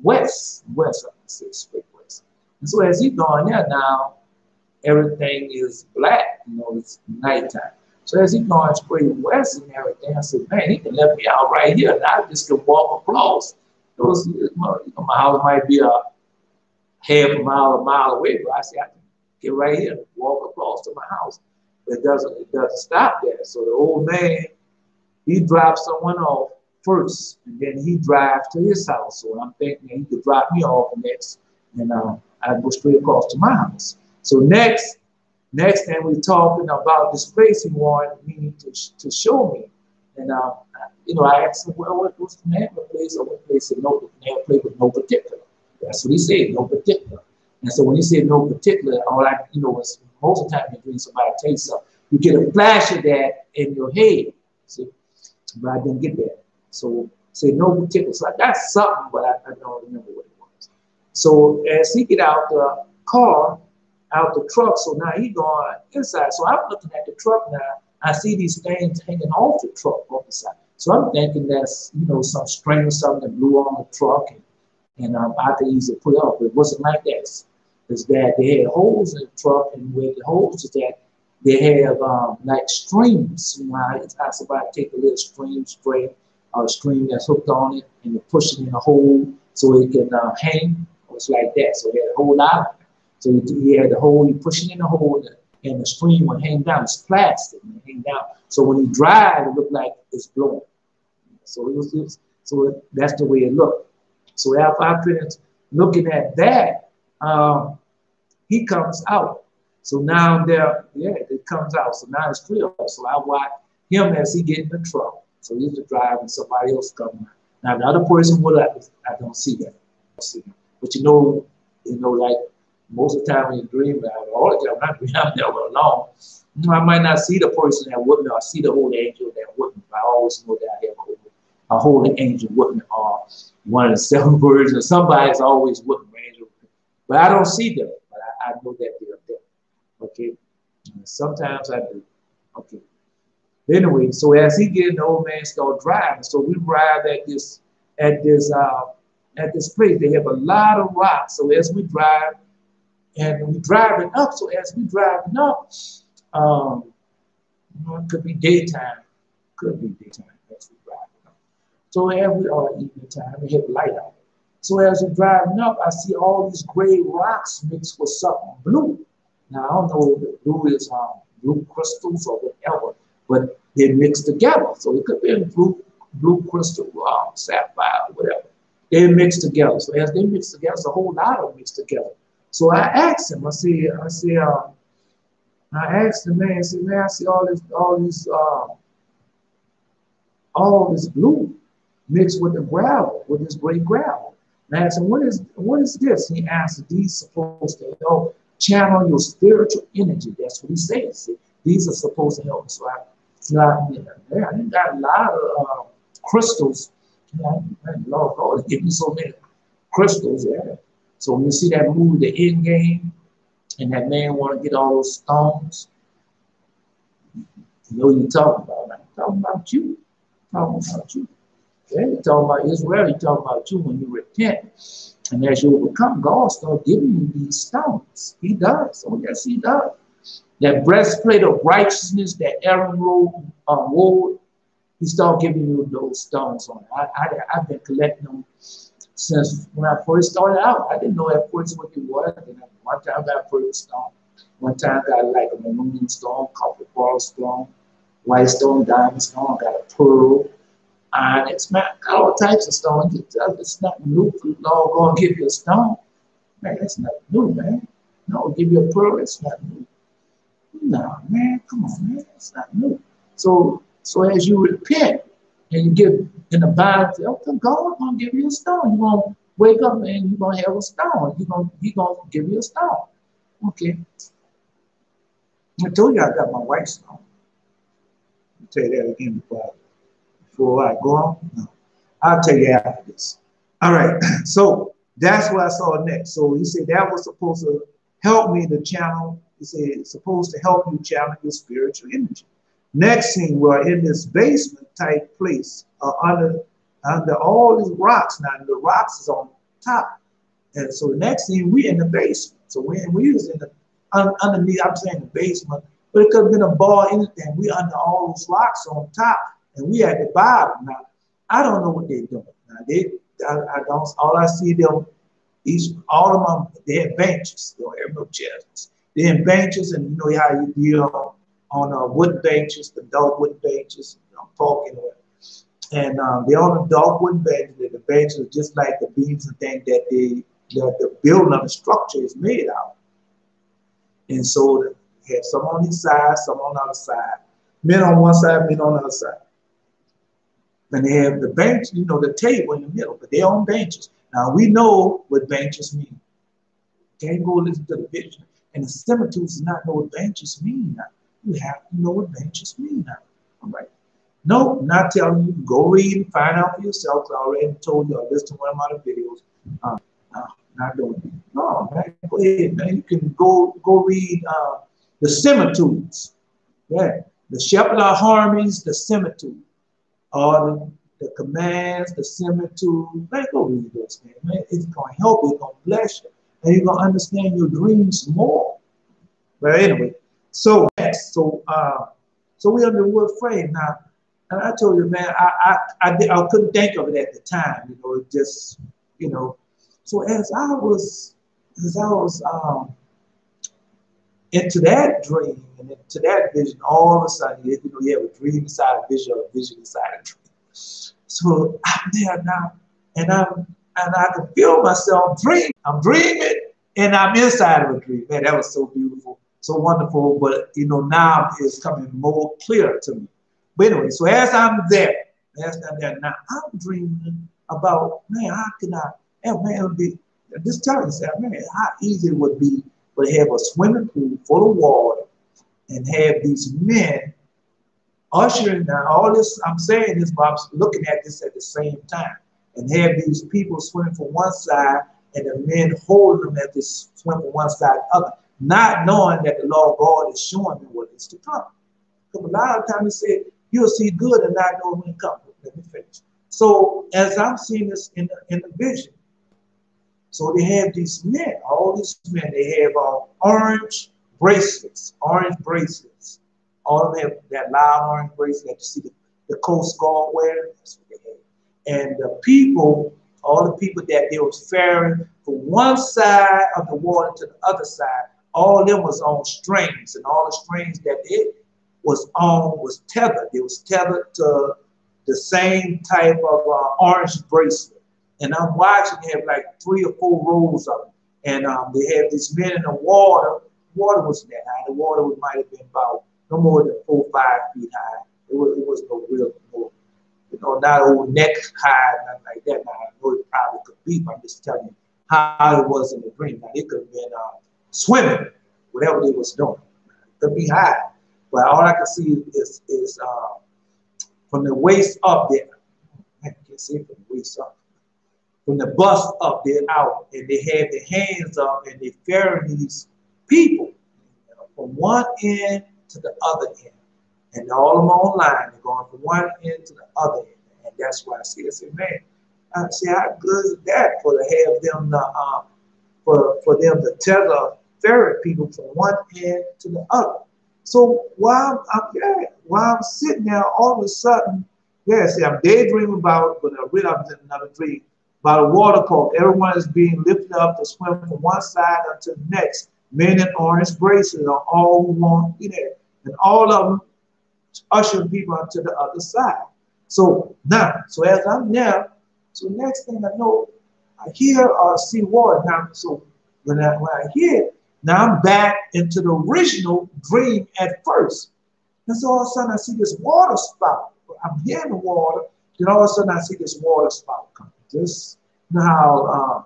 west, I can say straight west. And so as he's going there now, everything is black, you know, it's nighttime. So as he's going straight west and everything, I said, man, he can let me out right here. And I just can walk across. Those, you know, my house might be a half a mile away, but I said, I can get right here and walk across to my house. But it doesn't stop there. So the old man, he drops someone off first, and then he drives to his house. So I'm thinking he could drop me off next, and I go straight across to my house. So next thing we're talking about this place he wanted me to show me. And you know, I asked him, well, what's the name of the place? Or what place? He said, no, the name of the place was no particular. That's what he said, no particular. And so when he said no particular, all I, you know, was most of the time you dream somebody tell you something, you get a flash of that in your head. See, but I didn't get that. So say no particular. So I got something, but I don't remember what it was. So as he get out the car, out the truck, so now he going inside. So I'm looking at the truck now. I see these things hanging off the truck off the side. So I'm thinking that's, you know, some string or something that blew on the truck, and I could easily put up. But it wasn't like that. Is that they had holes in the truck, and where the holes is that they have like streams. You know, I somebody take a little stream that's hooked on it, and you push it in a hole so it can hang. It's like that. So they had a hole out. So you had the hole, you push it in the hole, and the stream would hang down. It's plastic and it hang down. So when you drive, it looked like it's blowing. So so that's the way it looked. So after I finished looking at that, he comes out. So now it comes out. So now it's clear. So I watch him as he get in the truck. So he's the driver and somebody else coming out. Now the other person, I don't see that. But you know, like most of the time when you dream, all the time when I dream, I'm never alone. I might not see the person that with me, or see the holy angel that with me. But I always know that I have a holy angel with me, or one of the 7 birds, or somebody's always with me, angel. But I don't see them. But I know that they're there. Okay. And sometimes I do. Okay. Anyway, so as he get, the old man start driving. So we arrive at this place. They have a lot of rocks. So as we drive, and we driving up. So as we driving up, it could be daytime. Could be daytime as we driving up. So as we are evening time, we have light out. So as we're driving up, I see all these gray rocks mixed with something blue. Now I don't know if the blue is blue crystals or whatever, but they're mixed together. So it could be blue crystal, sapphire, whatever. They mix together. So as they mix together, it's a whole lot of them mixed together. So I asked him, I asked the man, I said, man, I see all this blue mixed with the gravel, with this gray gravel. And I asked him, what is this? He answered, these supposed to help channel your spiritual energy. That's what he says. See, these are supposed to help. So I got a lot of crystals. Lord, give me so many crystals. Yeah. So when you see that movie, The End Game, and that man want to get all those stones, you know what you're talking about. I'm talking about you. Talking about you. Yeah, you're talking about Israel. You're talking about you when you repent. And as you overcome, God starts giving you these stones. He does. Oh, yes, he does. That breastplate of righteousness that Aaron wore, he started giving you those stones on it. I've been collecting them since when I first started out. I didn't know at first what it was. And one time I got a purple stone. One time I got like a maroon stone, copper coral stone, white stone, diamond stone. I got a pearl. And it's got all types of stones. It's not new. Lord going to give you a stone. Man, that's not new, man. No, give you a pearl, it's not new. No, man, come on, man, it's not new. So as you repent and you get in the Bible, okay, God gonna give you a stone. You're gonna wake up and you're gonna have a stone. He gonna give you a stone. Okay. I told you I got my wife's stone. I'll tell you that again before I go on. No. I'll tell you after this. All right. So that's what I saw next. So he said that was supposed to help me to channel. He said it's supposed to help you channel your spiritual energy. Next thing, we're in this basement type place under all these rocks. Now the rocks is on top. And so the next thing, we in the basement. So we was in the underneath, I'm saying the basement, but it could have been a bar, anything. We under all those rocks on top, and we at the bottom. Now, I don't know what they're doing. Now, I don't, all I see them, all of them, they had benches. They don't have no chairs. They had benches, and you know how you deal on wooden benches, the dark wooden benches, talking with. And they're on the dark wooden benches. The benches are just like the beams and things that the building of the structure is made out. And so they have some on each side, some on the other side. Men on one side, men on the other side. And they have the bench, you know, the table in the middle, but they're on benches. Now we know what benches mean. Can't go listen to the vision. And the similitude does not know what benches mean now. You have to know what benches mean now. All right. No, not telling you. Go read and find out for yourself. I already told you. I listened to one of my other videos. Not doing it. No, man, go ahead, man. You can go read the similitudes. Yeah. The shepherd of harmonies, the similitude. All the commands, the similitude. Man, go read those, man. It's going to help you. It's going to bless you. And you're going to understand your dreams more. But anyway, so we're under the wood frame now. And I told you, man, I couldn't think of it at the time. You know, it just, you know. So as I was into that dream and into that vision, all of a sudden, you know, you have a dream inside a vision, or a vision inside a dream. So I'm there now, and I can feel myself dreaming. I'm dreaming, and I'm inside of a dream. Man, that was so beautiful, so wonderful. But you know, now it's coming more clear to me. But anyway, so as I'm there now, I'm dreaming about, man, how can I? And man, just tell yourself, man, how easy it would be to have a swimming pool full of water and have these men ushering down all this. I'm saying this, but I'm looking at this at the same time, and have these people swimming from one side and the men holding them at this swim from one side to the other, not knowing that the Lord God is showing them what is to come. Because a lot of times he said, you'll see good and not know when it comes. Let me finish. So as I'm seeing this in the vision, so they have these men, all these men, they have orange bracelets. All of them have that loud orange bracelet that you see the Coast Guard wear. That's what they have. And the people, all the people that they was ferrying from one side of the water to the other side, all of them was on strings, and all the strings that it was on was tethered. It was tethered to the same type of orange bracelet. And I'm watching, they have like 3 or 4 rows of them. And they have these men in the water. Water wasn't that high. The water might have been about no more than 4 or 5 feet high. It was no real, you know, not old neck high, nothing like that. Now, I know it probably could be, but I'm just telling you how it was in the dream. Now, it could have been swimming, whatever they was doing. It could be high. But all I can see is from the waist up there. I can't see it from the waist up. From the bust up, they're out, and they have their hands up, and they're ferrying these people, you know, from one end to the other end. And all of them online, they're going from one end to the other end. And that's why I see it. I say, man, I say, how good is that for to have them for them to tether ferry people from one end to the other. So while I'm sitting there, all of a sudden, see, I'm daydreaming about, but I read up in another dream about a water court. Everyone is being lifted up to swim from one side unto the next. Men in orange bracelets are all who want to be there. And all of them ushering people onto the other side. So now, so as I'm there, so next thing I know, I hear or see water. Now, so when I hear it, now I'm back into the original dream at first. And so all of a sudden I see this water spout. I'm hearing the water, then all of a sudden I see this water spout coming. Just you know how, I'm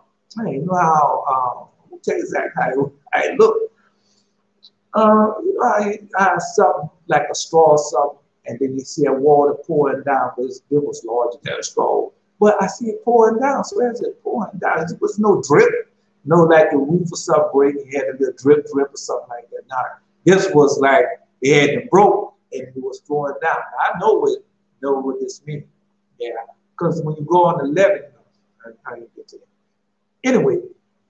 gonna tell you exactly how it looked. You know, I had something like a straw or something, and then you see that water pouring down, but it was larger than a straw. But I see it pouring down, so as it pouring down, there was no drip, no like the roof or something breaking, it had a little drip or something like that. Now, this was like it hadn't broke and it was flowing down. Now, I know what this means. Yeah, because when you go on the levee, how you get to it. Anyway,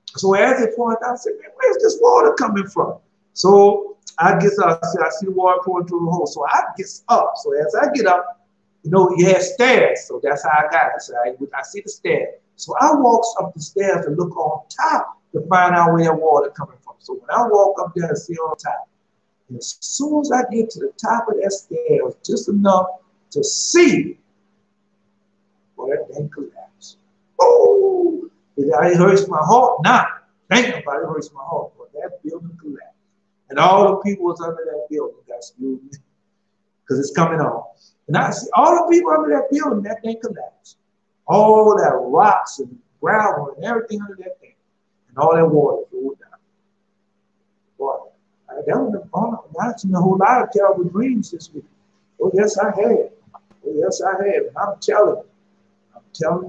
so as it pouring down, I said, man, where's this water coming from? So I guess I see the water pouring through the hole. So I get up. So as I get up, you know, you had stairs. So that's how I got it. So I see the stairs. So I walks up the stairs to look on top to find out where the water coming from. So when I walk up there and see on top, and as soon as I get to the top of that stairs, just enough to see, well, that thing collapsed. Oh, it hurts my heart now. Thinking about it hurts my heart. But that building collapsed. And all the people was under that building got screwed because it's coming on. And I see all the people under that building, that thing collapsed. All that rocks and gravel and everything under that thing. And all that water flowed down. Boy, that was I've seen a whole lot of terrible dreams this week. Oh, yes, I had. Oh, yes, I had. And I'm telling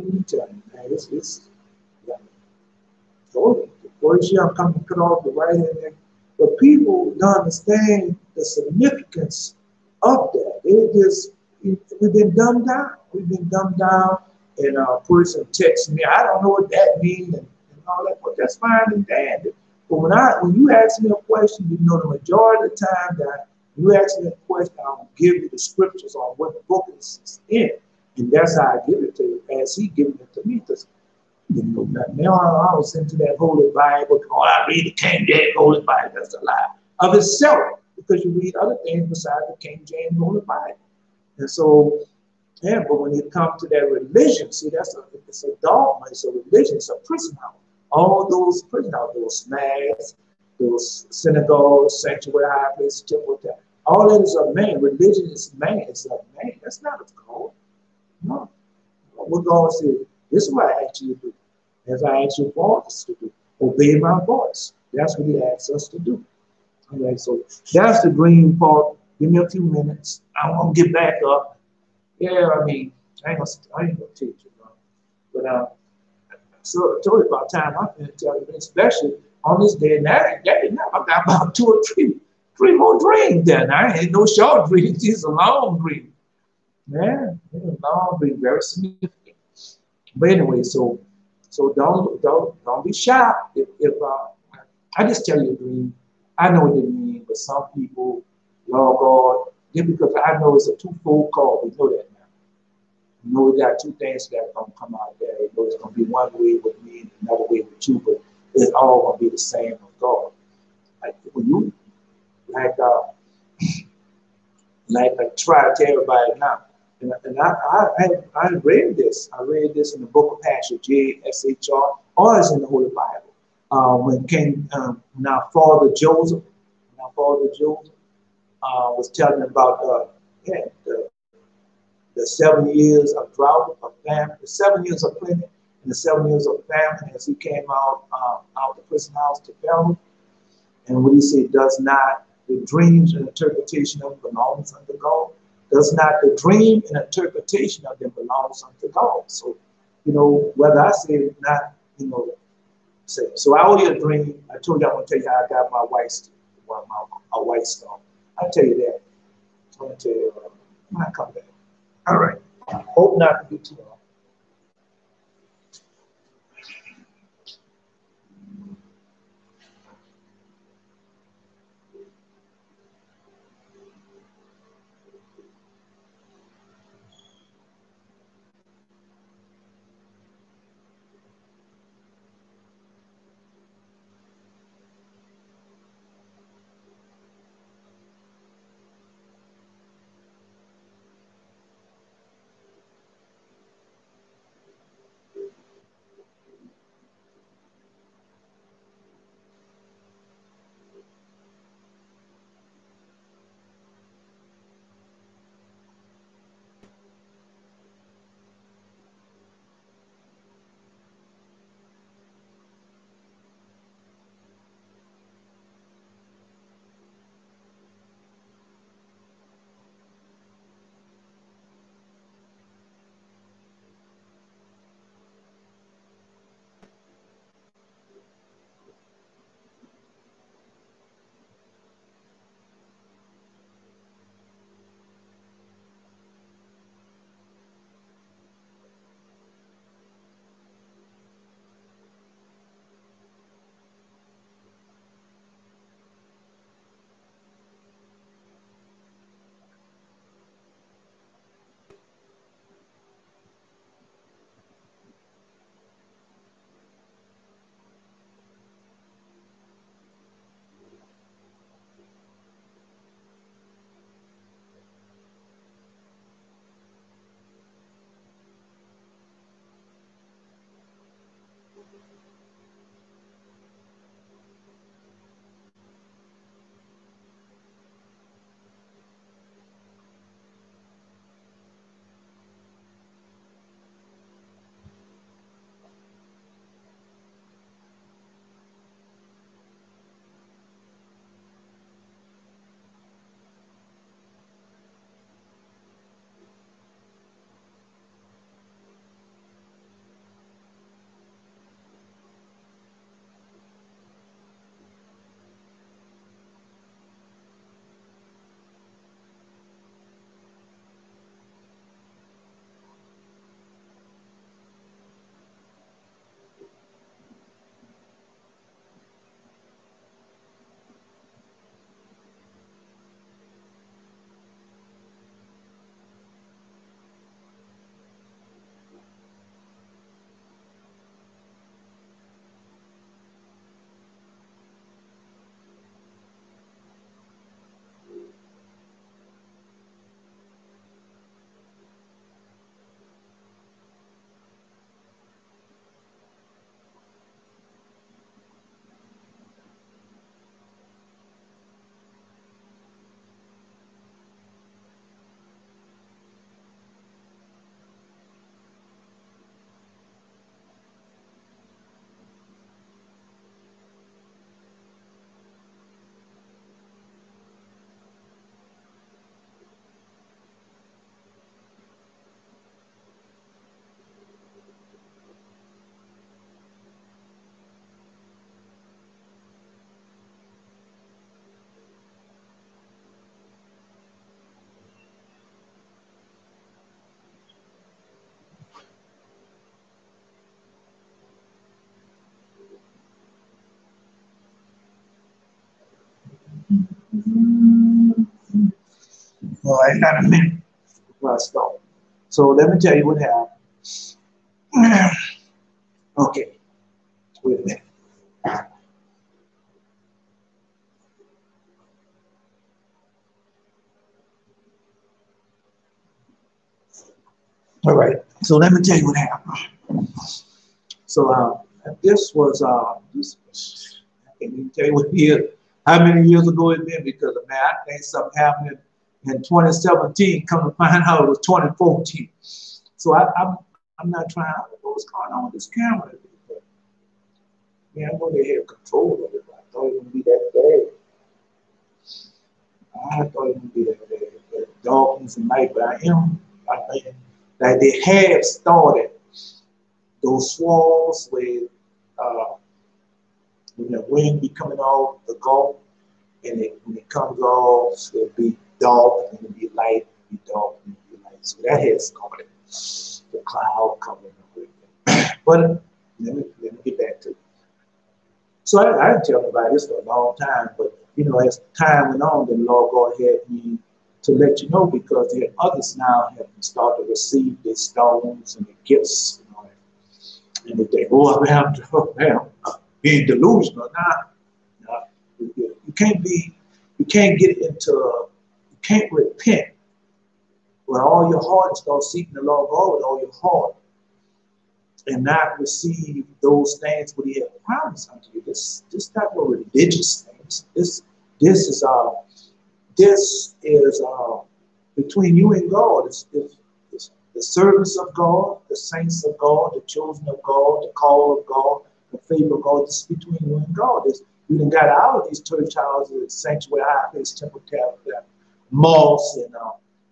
you, man, it's yeah. So the first year I'm coming to cut off the right hand. But people don't understand the significance of that. We've been dumbed down. We've been dumbed down, and a person texts me, I don't know what that means, and all that, but that's fine and dandy. But when you ask me a question, you know the majority of the time that you ask me a question, I'll give you the scriptures on what the book is in. And that's how I give it to you, as he given it to me. Because you know, now I was into that Holy Bible. Oh, I read the King James Holy Bible. That's a lie of itself, because you read other things besides the King James Holy Bible. And so, yeah, but when it comes to that religion, see, it's a dogma, it's a religion, it's a prison house. All those prison houses, those snags, those synagogues, sanctuary high places, temple, all that is of man. Religion is man. It's of man. That's not of God. No. What God said, this is what I ask you to do. As I ask your fathers to do. Obey my voice. That's what he asks us to do. All right, so that's the dream part. Give me a few minutes. I want to get back up. Yeah, I mean, I ain't gonna teach you, but so I told you about time. I'm gonna tell you, especially on this day. Now I got about 2 or 3 more dreams there. Now ain't no short dreams. These are long dreams. Yeah, long dreams, very significant. But anyway, so don't be shocked if I just tell you a dream. I know what it means, but some people, Lord God, just because I know it's a twofold call, we know that now. We know we got 2 things that are gonna come out there. You know it's gonna be one way with me and another way with you, but it's all gonna be the same with God. Like when you like I try to tell everybody now. And I read this. I read this in the book of Passion, JSHR, or it's in the Holy Bible. When our father Joseph was telling about the 7 years of drought, of famine, the 7 years of plenty, and the 7 years of famine as he came out the prison house to Pharaoh. And when he said, does not the dreams and interpretation of them belongs unto God? Does not the dream and interpretation of them belongs unto God? So, you know, whether I say it or not, you know, say, so I owe you a dream. I told you I'm going to tell you how I got my wife's stone. I'll tell you that. I'm going to tell you when I come back. All right. Hope not to be too long. Well, I got a minute before I start. So let me tell you what happened. Okay, wait a minute. All right, so let me tell you what happened. So this was I can't even tell you what year, how many years ago it been, because man, I think something happened in 2017. Come to find out it was 2014. So I'm not trying. I don't know what's going on with this camera. But, man, I know they have control of it. But I thought it wouldn't be that bad. I thought it wouldn't be that bad. But darkness and light, but I think that they have started those swarms with when the wind be coming off the Gulf, and when it comes off, it'll be dark, and it'll be light, it'll be dark, and it'll be light. So that has started. The cloud coming up. But let me get back to it. So I didn't tell nobody this for a long time, but you know, as time went on, the Lord God had me to let you know, because there are others now have started to receive their stones and the gifts, you know, and if they go around being delusional. Now you can't get into, you can't repent with all your heart and start seeking the Lord God with all your heart and not receive those things what He has promised unto you. This type of religious things. This is between you and God. It's the servants of God, the saints of God, the chosen of God, the call of God, the favor of God. This is between you and God. You done got out of these church houses, sanctuary, high place, temple, tabernacle, mosques, and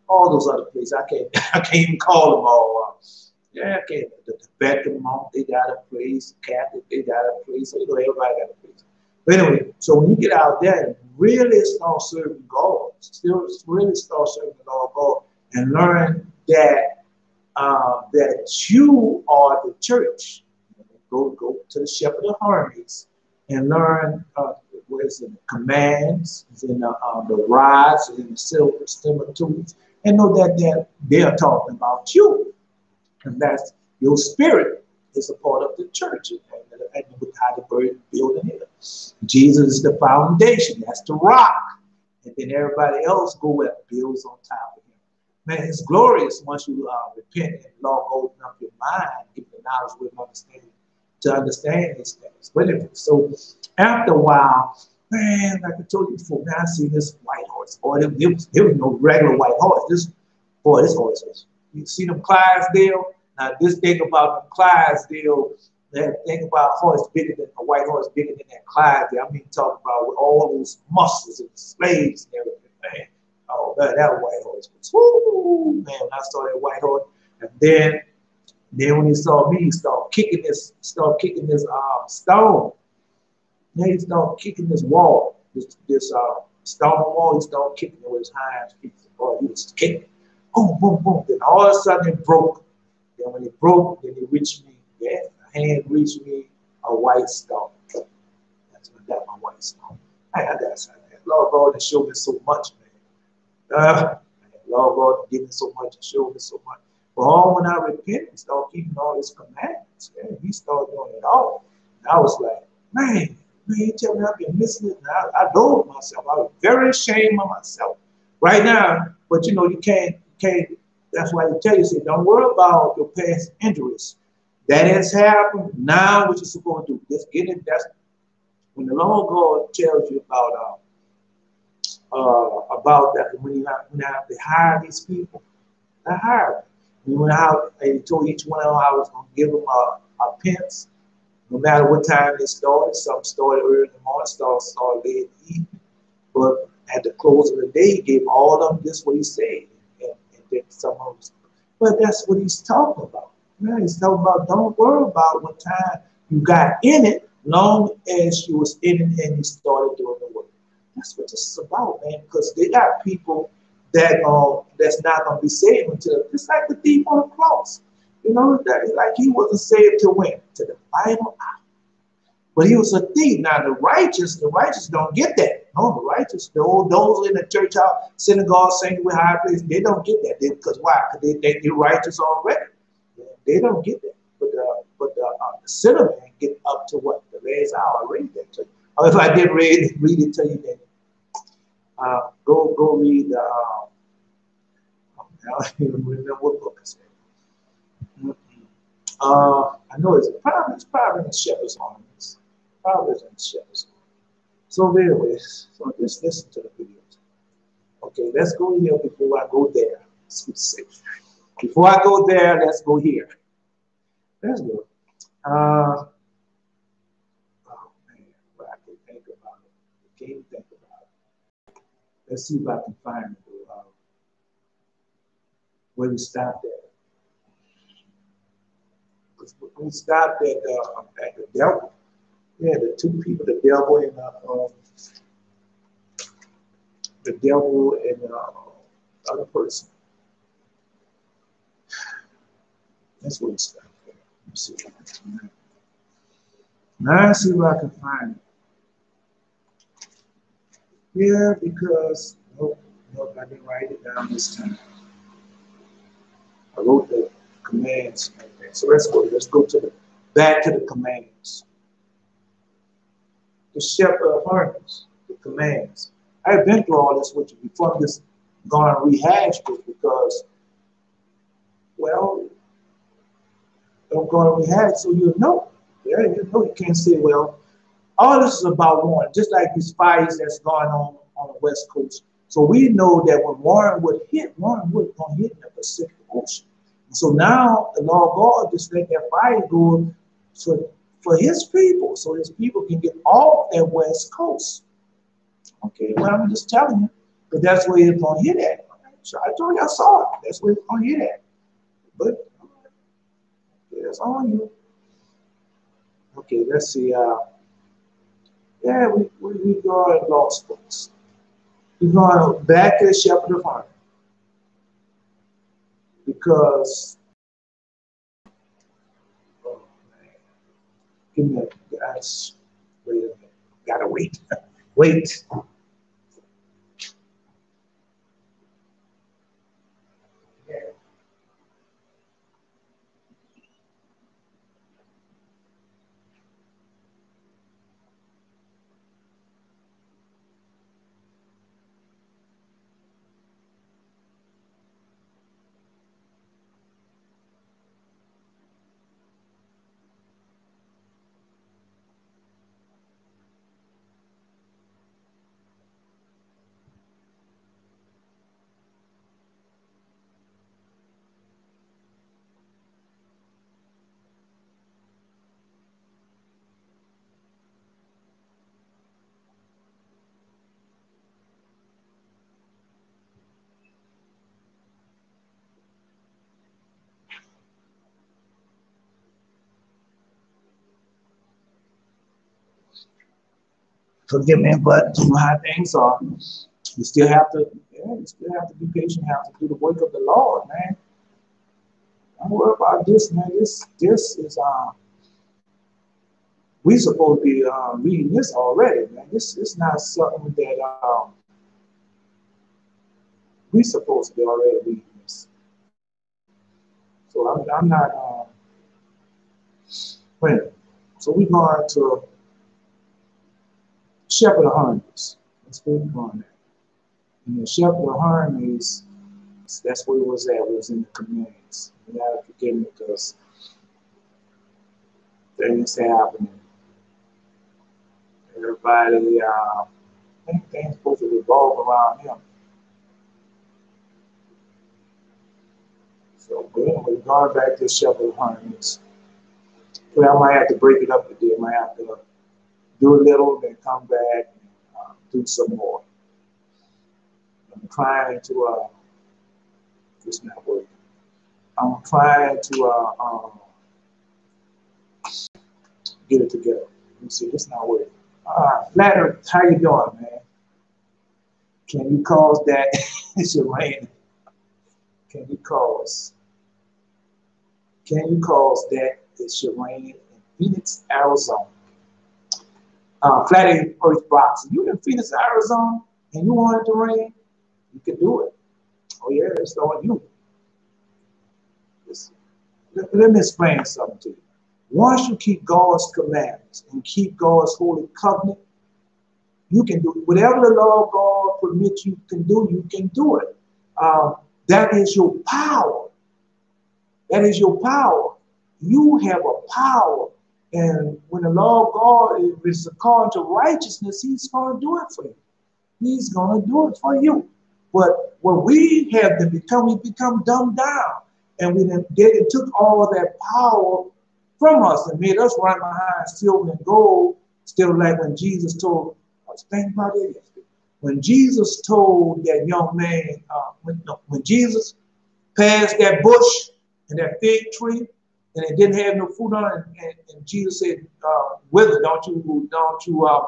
all those other places. I can't even call them all. Yeah, I can't. The Tibetan monk, they got a place. Catholic, they got a place. So, you know, everybody got a place. But anyway, so when you get out there and really start serving God, really start serving the Lord God, and learn that that you are the church. Go to the shepherd of hermits and learn what is it, the commands, in the rods, in the silver similitudes, and know that they are talking about you. And that's your spirit is a part of the church, and with how the building is. Jesus is the foundation, that's the rock. And then everybody else go and builds on top of him. Man, it's glorious once you repent and the Lord open up your mind, give you the knowledge, wisdom, understanding to understand these things. But anyway, so after a while, man, like I told you before, man, I see this white horse. Boy, there was no regular white horse. This horse was. You see them Clydesdale? Now, this thing about them Clydesdale, that thing about a horse bigger than a white horse, bigger than that Clydesdale. I mean, talking about with all those muscles and slaves and everything, man. Oh, man, that white horse was, whoo, man, when I saw that white horse. And then when he saw me, he started kicking this stone. Then he started kicking this wall, this stone wall. He started kicking it with his hind feet. Boy, he was kicking. Boom, boom, boom. Then all of a sudden it broke. Then when it broke, then it reached me. Yeah, a hand reached me a white stone. That's what got my white stone. I got something. Lord God has showed me so much, man. Lord God given me so much and showed me so much. But all when I repented and started keeping all His commandments, man, He started doing it all. And I was like, man, you tell me I've been missing it. And I loathed myself. I was very ashamed of myself right now. But you know, you can't. That's why they tell you, say, don't worry about your past injuries. That has happened. Now, what you're supposed to do, just get it. That's when the Lord God tells you about that. When you have to hire these people, I hired them. I told each one of them I was going to give them a pence, no matter what time they started. Some started early in the morning, started late in the evening. But at the close of the day, He gave all of them just what He said. But that's what He's talking about. Man, He's talking about don't worry about what time you got in it, long as you was in it and you started doing the work. That's what this is about, man. Because they got people that's not gonna be saved until it's like the thief on the cross. You know, like he wasn't saved till when? To the final hour. But he was a thief. Now the righteous don't get that. No, the righteous, those in the church house, synagogue, sanctuary, high place, they don't get that. Because why? Because they're righteous already. They don't get that. But the sinner man get up to what? The last hour. I read that to you. Or if I did read it to you, then go read the. I don't even remember what book it said. I know it's probably in the Shepherd's Armies. Probably in the Shepherd's Armies. So anyways, so just listen to the video. Okay, let's go here before I go there. Before I go there, let's go here. Let's go. Oh man, what I can think about it. I can't even think about it. Let's see if I can find it. Where we stopped at. We stopped at the devil. Yeah, the two people, the devil and the other person. That's where we stopped at. Let's see. Now let's see if I can find it. Yeah, because nope, I didn't write it down this time. I wrote the commands. Okay, so let's go to back to the commands. The shepherd of harmonies, the commands. I've been through all this with you before. I'm just going to rehash this because, well, I'm going to rehash so you know. Yeah, you know, you can't say, well, all this is about Warren, just like these fires that's going on the West Coast. So we know that when Warren would going to hit in the Pacific Ocean. So now the Lord God just let that fire go for his people, so his people can get off that West Coast. Okay, well, I'm just telling you, because that's where it's going to hit at. So I told you I saw it. That's where it's going to hit at. But it's on you. Okay, let's see. Yeah, we go in lost books. We're going back to the shepherd of harmony. Because, oh man, give me a, guys, wait a minute. Gotta wait. Wait. Forgive me, but you know how things are. You still have to, be patient. You have to do the work of the Lord, man. Don't worry about this, man. This is we supposed to be reading this already, man. This is not something that we supposed to be already reading this. So I'm not. Wait. So we're going to shepherd of harmonies. That's where we're going at. And the shepherd of harmonies, that's where it was at. It was in the commands. You gotta forgive me because things happening. Everybody, I think things supposed to revolve around him. So we're going back to shepherd of harmonies. Well, I might have to break it up a bit. I might have to do a little, then come back and do some more. I'm trying to, it's not working. I'm trying to get it together. Let me see, it's not working. Flatter, how you doing, man? Can you cause that? It's rain. Can you cause that it should rain in Phoenix, Arizona? flat earth box. If you in Phoenix, Arizona, and you want it to rain, you can do it. Oh yeah, it's on you. Let me explain something to you. Once you keep God's commandments and keep God's holy covenant, you can do it. Whatever the law of God permits you can do, you can do it. That is your power. That is your power. You have a power. And when the law of God is according to righteousness, he's going to do it for you. He's going to do it for you. But what we have to become, we become dumbed down. And they took all that power from us and made us run behind silver and gold. Still like when Jesus told, I was thinking about it yesterday. When Jesus told that young man, when Jesus passed that bush and that fig tree, and it didn't have no fruit on it, and Jesus said, "Wither, don't you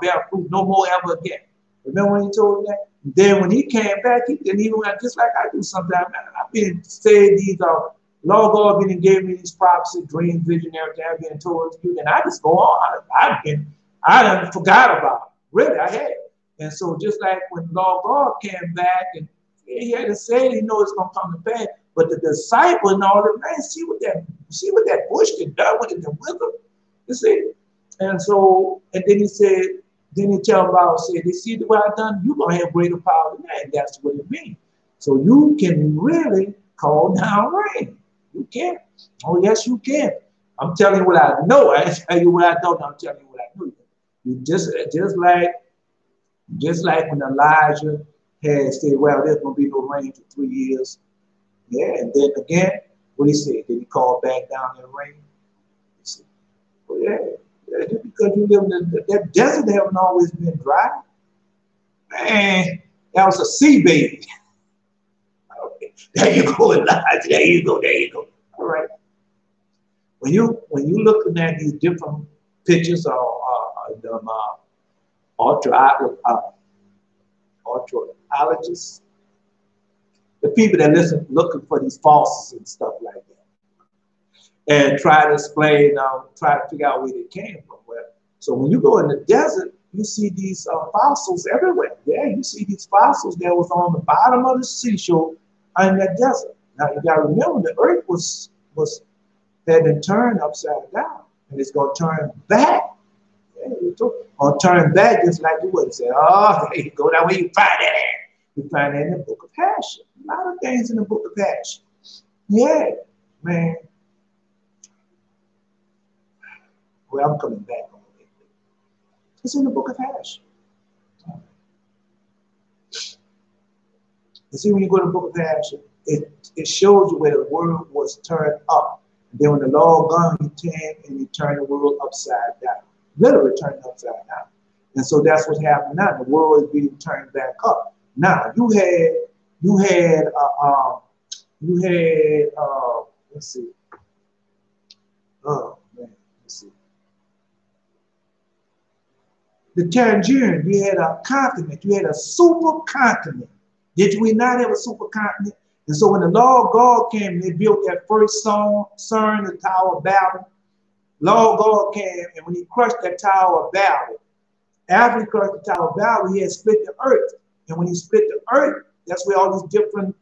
bear fruit no more ever again." Remember when he told him that? Then when he came back, he didn't even, just like I do sometimes. I've been saying these, Lord God been and gave me these prophecy, dreams, vision, everything. I've been told you, and I just go on. I done forgot about it. Really, I had. And so just like when Lord God came back and he had to say, he knows it's gonna come to pass. But the disciple and all the man, see what that bush can do with it, the wither. You see? And so, and then he said, then he tell about, said, they see what I've done, you're gonna have greater power than that. And that's what it means. So you can really call down rain. You can. Oh, yes, you can. I'm telling you what I know. I ain't tell you what I don't. I'm telling you what I know. You just like when Elijah had said, well, there's gonna be no rain for 3 years. Yeah, and then again, what he said, did he call back down that rain? He said, well, yeah, just because you live in that desert haven't always been dry. Man, that was a sea baby. Okay. There you go, Elijah. There you go. All right. When you looking at these different pictures or archaeologists, the people that looking for these fossils and stuff like that, and try to explain, try to figure out where they came from. Well, so when you go in the desert, you see these fossils everywhere. Yeah, you see these fossils that was on the bottom of the seashore in that desert. Now you got to remember the earth had been turned upside down, and it's going to turn back. Yeah, it's going to turn back just like you would say, oh, there you go. That way you find that at. You find that in the book of Passion. A lot of things in the book of Passion. Yeah, man. Well, I'm coming back on it. It's in the book of Passion. You see, when you go to the book of Passion, it shows you where the world was turned up. And then when the Lord gone, he came and he turned the world upside down. Literally turned it upside down. And so that's what's happening now. The world is being turned back up. Now you had let's see. Oh man, let's see. The Tangerine, you had a continent, you had a supercontinent. Did we not have a supercontinent? And so when the Lord God came, they built that first CERN, the Tower of Babel. Lord God came, and when he crushed that Tower of Babel, after he crushed the Tower of Babel, he had split the earth. And when he split the earth, that's where all these different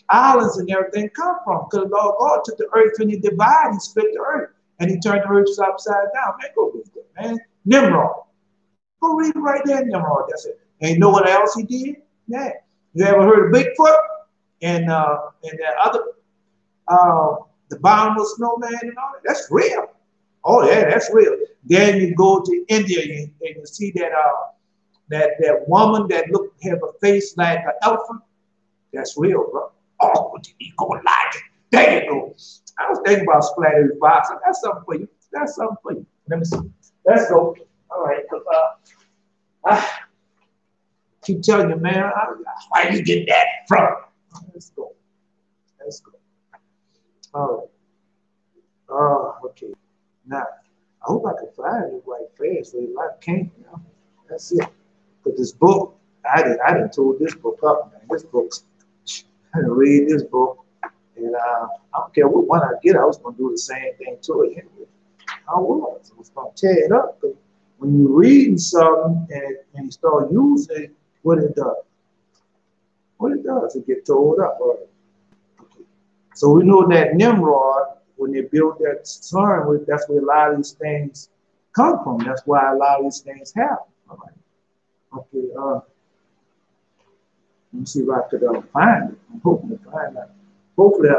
islands and everything come from. Because the Lord God took the earth and he divided, he split the earth. And he turned the earth upside down. Man, go read that, man. Nimrod. Go read it right there, Nimrod. That's it. And you know what else he did? Yeah. You ever heard of Bigfoot? And that other, the bottomless snowman and all that? That's real. Oh, yeah, that's real. Then you go to India and you see that woman that have a face like an elephant. That's real, bro. Oh, you go like it. There you go. I was thinking about splatter box. That's something for you. That's something for you. Let me see. Let's go. All right. I keep telling you, man, where you get that from? Let's go. Let's go. All right. Oh, okay. Now, I hope I can find it right fast. So I can't, you know. That's it. But this book, I didn't told this book up, man. This book's, I didn't read this book. And I don't care what one I get, I was going to do the same thing to it anyway. I was going to tear it up. when you're reading something and you start using it, what it does. What it does, it gets tore up. Right? Okay. So we know that Nimrod, when they built that sun, that's where a lot of these things come from. That's why a lot of these things happen. All right. Okay. Let me see if I could find it. I'm hoping to find that. Hopefully,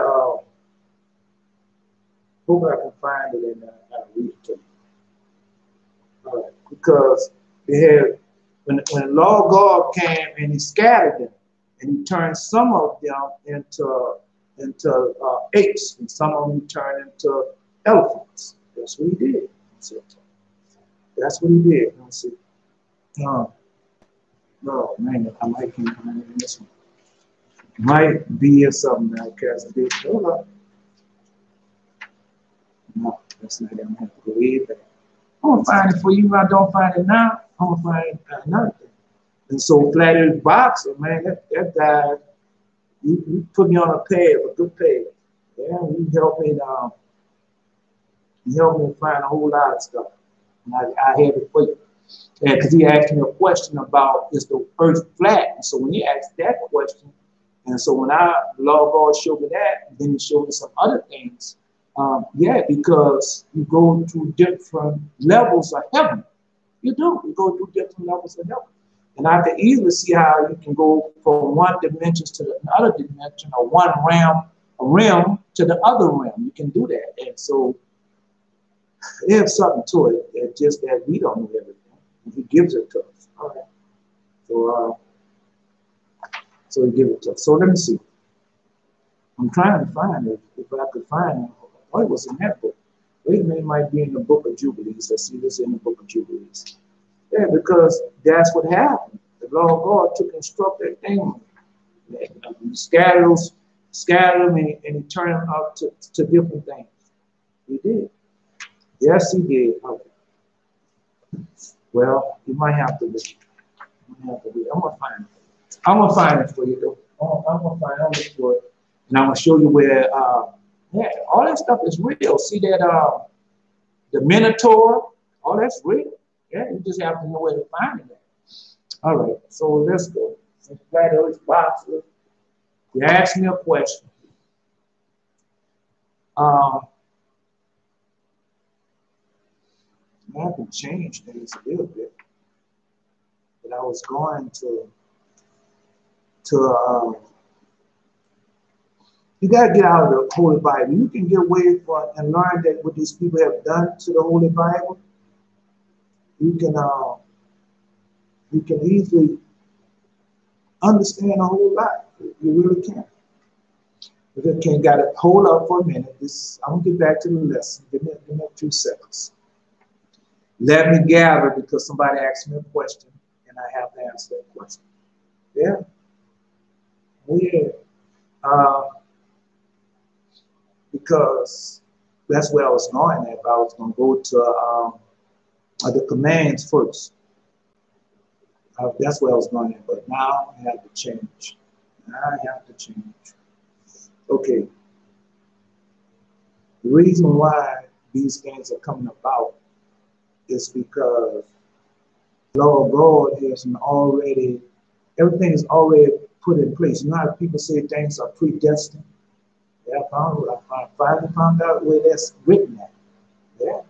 hopefully I can find it and I'll read it to you. All right. Because they had, when the Lord God came and he scattered them, and he turned some of them into apes, and some of them he turned into elephants. That's what he did. That's what he did. Let's see. Oh man, I might keep finding this one. Might be or something now, because I did. Hold up. No, that's not it. I'm gonna have to go way back. I'm gonna find it for you. If I don't find it now, I'm gonna find it another thing. And so Flat Boxer, man, that guy, he put me on a path, a good path. Yeah, he helped me find a whole lot of stuff. And I had it for you. Yeah, because he asked me a question about, is the earth flat? And so when he asked that question, and so when the Lord God showed me that, then he showed me some other things. Yeah, because you go through different levels of heaven. You do. You go through different levels of heaven. And I can easily see how you can go from one dimension to another dimension, or one realm to the other realm. You can do that. And so there's something to it. It's just that we don't know everything. He gives it to us. All right. So he gives it to us. So let me see. I'm trying to find it. If I could find it. Oh, it was in that book. Wait a minute, it might be in the book of Jubilees. Let's see this in the book of Jubilees. Yeah, because that's what happened. The Lord God took and struck that thing. He scattered them, and he turned them out to different things. He did. Yes, he did. Okay. Well, you might have to wait. I'm gonna find it. I'm gonna find it for you, though. I'm gonna look for it, and I'm gonna show you where. Yeah, all that stuff is real. See that the Minotaur, all that's real. Yeah, you just have to know where to find it. All right, so let's go. Since Flat Earth Boxer, you asked me a question. I can change things a little bit, but I was going to you got to get out of the Holy Bible. You can get away from and learn that what these people have done to the Holy Bible. You can easily understand a whole lot. You really can. But you can't got to hold up for a minute. I'm gonna get back to the lesson. Give me 2 seconds. Let me gather, because somebody asked me a question and I have to answer that question. Yeah. Because that's where I was going at. I was going to go to the commands first. That's where I was going at, but now I have to change. Okay. The reason why these things are coming about is because Lord God has everything is already put in place. You know how people say things are predestined? Yeah, I finally found out where that's written at. Yeah.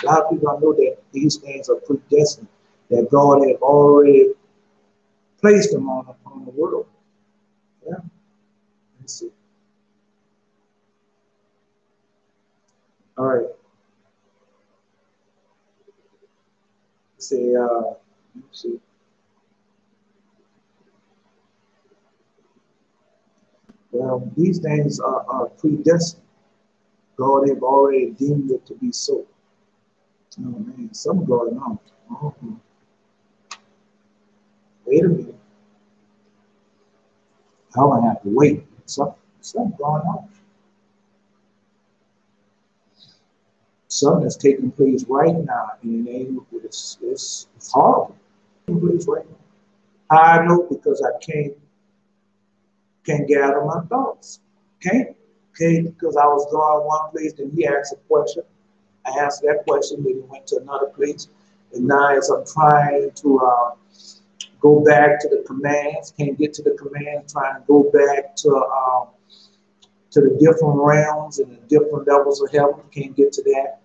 A lot of people don't know that these things are predestined, that God had already placed them on the world. Yeah. Let's see. All right. Say, let's see. Well, these things are predestined. God have already deemed it to be so. Oh man, something going on. Wait a minute. I'm gonna have to wait. Something going on. Something that's taking place right now, and it's horrible. Taking place right now. How I know? Because I can't gather my thoughts. Can't because I was going one place, then he asked a question. I answered that question, then he went to another place. And now as I'm trying to go back to the commands, can't get to the commands, trying to go back to the different realms and the different levels of heaven, can't get to that,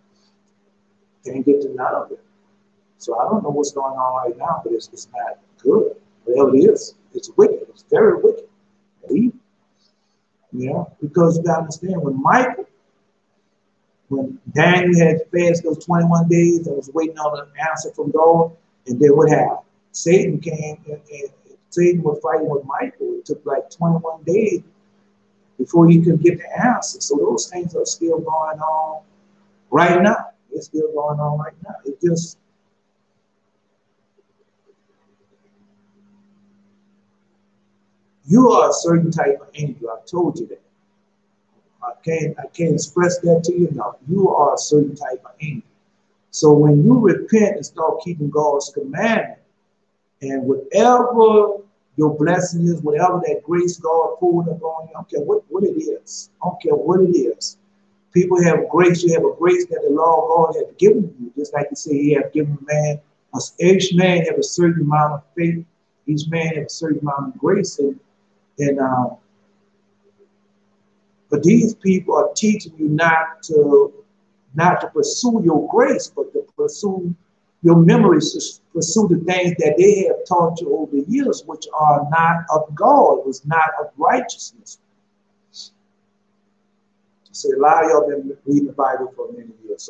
can't get to none of it. So I don't know what's going on right now, but it's not good. Whatever it is, it's wicked. It's very wicked. Evil. Yeah, because you got to understand, when Daniel had fasted those 21 days and was waiting on an answer from God, and then what happened? Satan came and Satan was fighting with Michael. It took like 21 days before he could get the answer. So those things are still going on right now. It's still going on right now. It just, you are a certain type of angel. I've told you that. I can't express that to you enough. You are a certain type of angel. So when you repent and start keeping God's commandment, and whatever your blessing is, whatever that grace God poured upon you, I don't care what it is. I don't care what it is. People have grace. You have a grace that the Lord God has given you. Just like you say, He has given man. Each man have a certain amount of faith. Each man have a certain amount of grace. But these people are teaching you not to pursue your grace, but to pursue your memories, to pursue the things that they have taught you over the years, which are not of God, was not of righteousness. So a lot of y'all been reading the Bible for many years.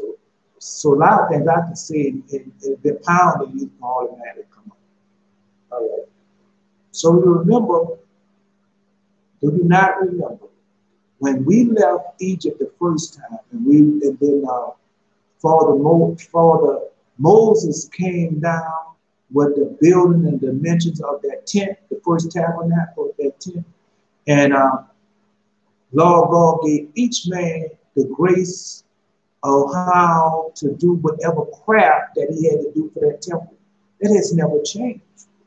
So a lot of things I can say and been pounding, you can automatically come up. All right. So you remember, do you not remember? When we left Egypt the first time, and then Father Moses came down with the building and dimensions of that tent, the first tabernacle of that tent, and Lord God gave each man the grace of how to do whatever craft that he had to do for that temple. That has never changed,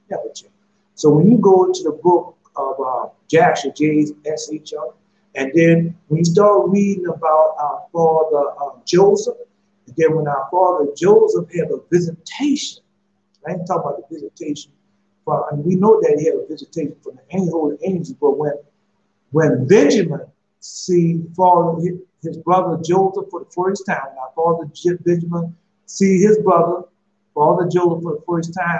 never changed. So when you go to the book of Joshua, J-S-H-O, and then when you start reading about our father Joseph, and then when our father Joseph had a visitation, I ain't talking about the visitation, and we know that he had a visitation from the holy angels, but when Benjamin see his brother Joseph for the first time, our father Benjamin see his brother, father Joseph for the first time,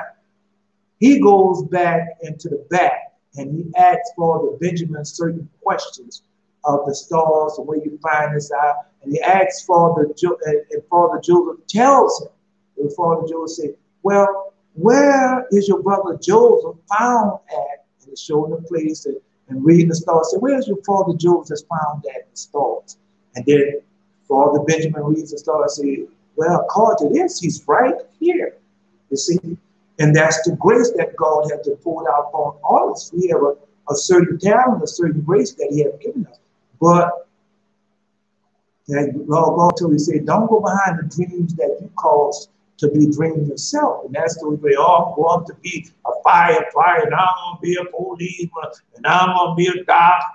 he goes back into the back and he asks Father Benjamin certain questions of the stars and where you find this out. And he asks Father Joseph tells him, and Father Joseph said, well, where is your brother Joseph found at? And he's showing the place and reading the stars. So where's your father Joseph found at in the stars? And then Father Benjamin reads the stars and says, well, according to this, he's right here. You see? And that's the grace that God has poured out on all of us. We have a certain talent, a certain grace that He has given us. But Lord God told me, He said, don't go behind the dreams that you cause to be dreaming yourself. And that's the way, oh, I'm going to be a firefighter, and I'm going to be a policeman, and I'm going to be a doctor.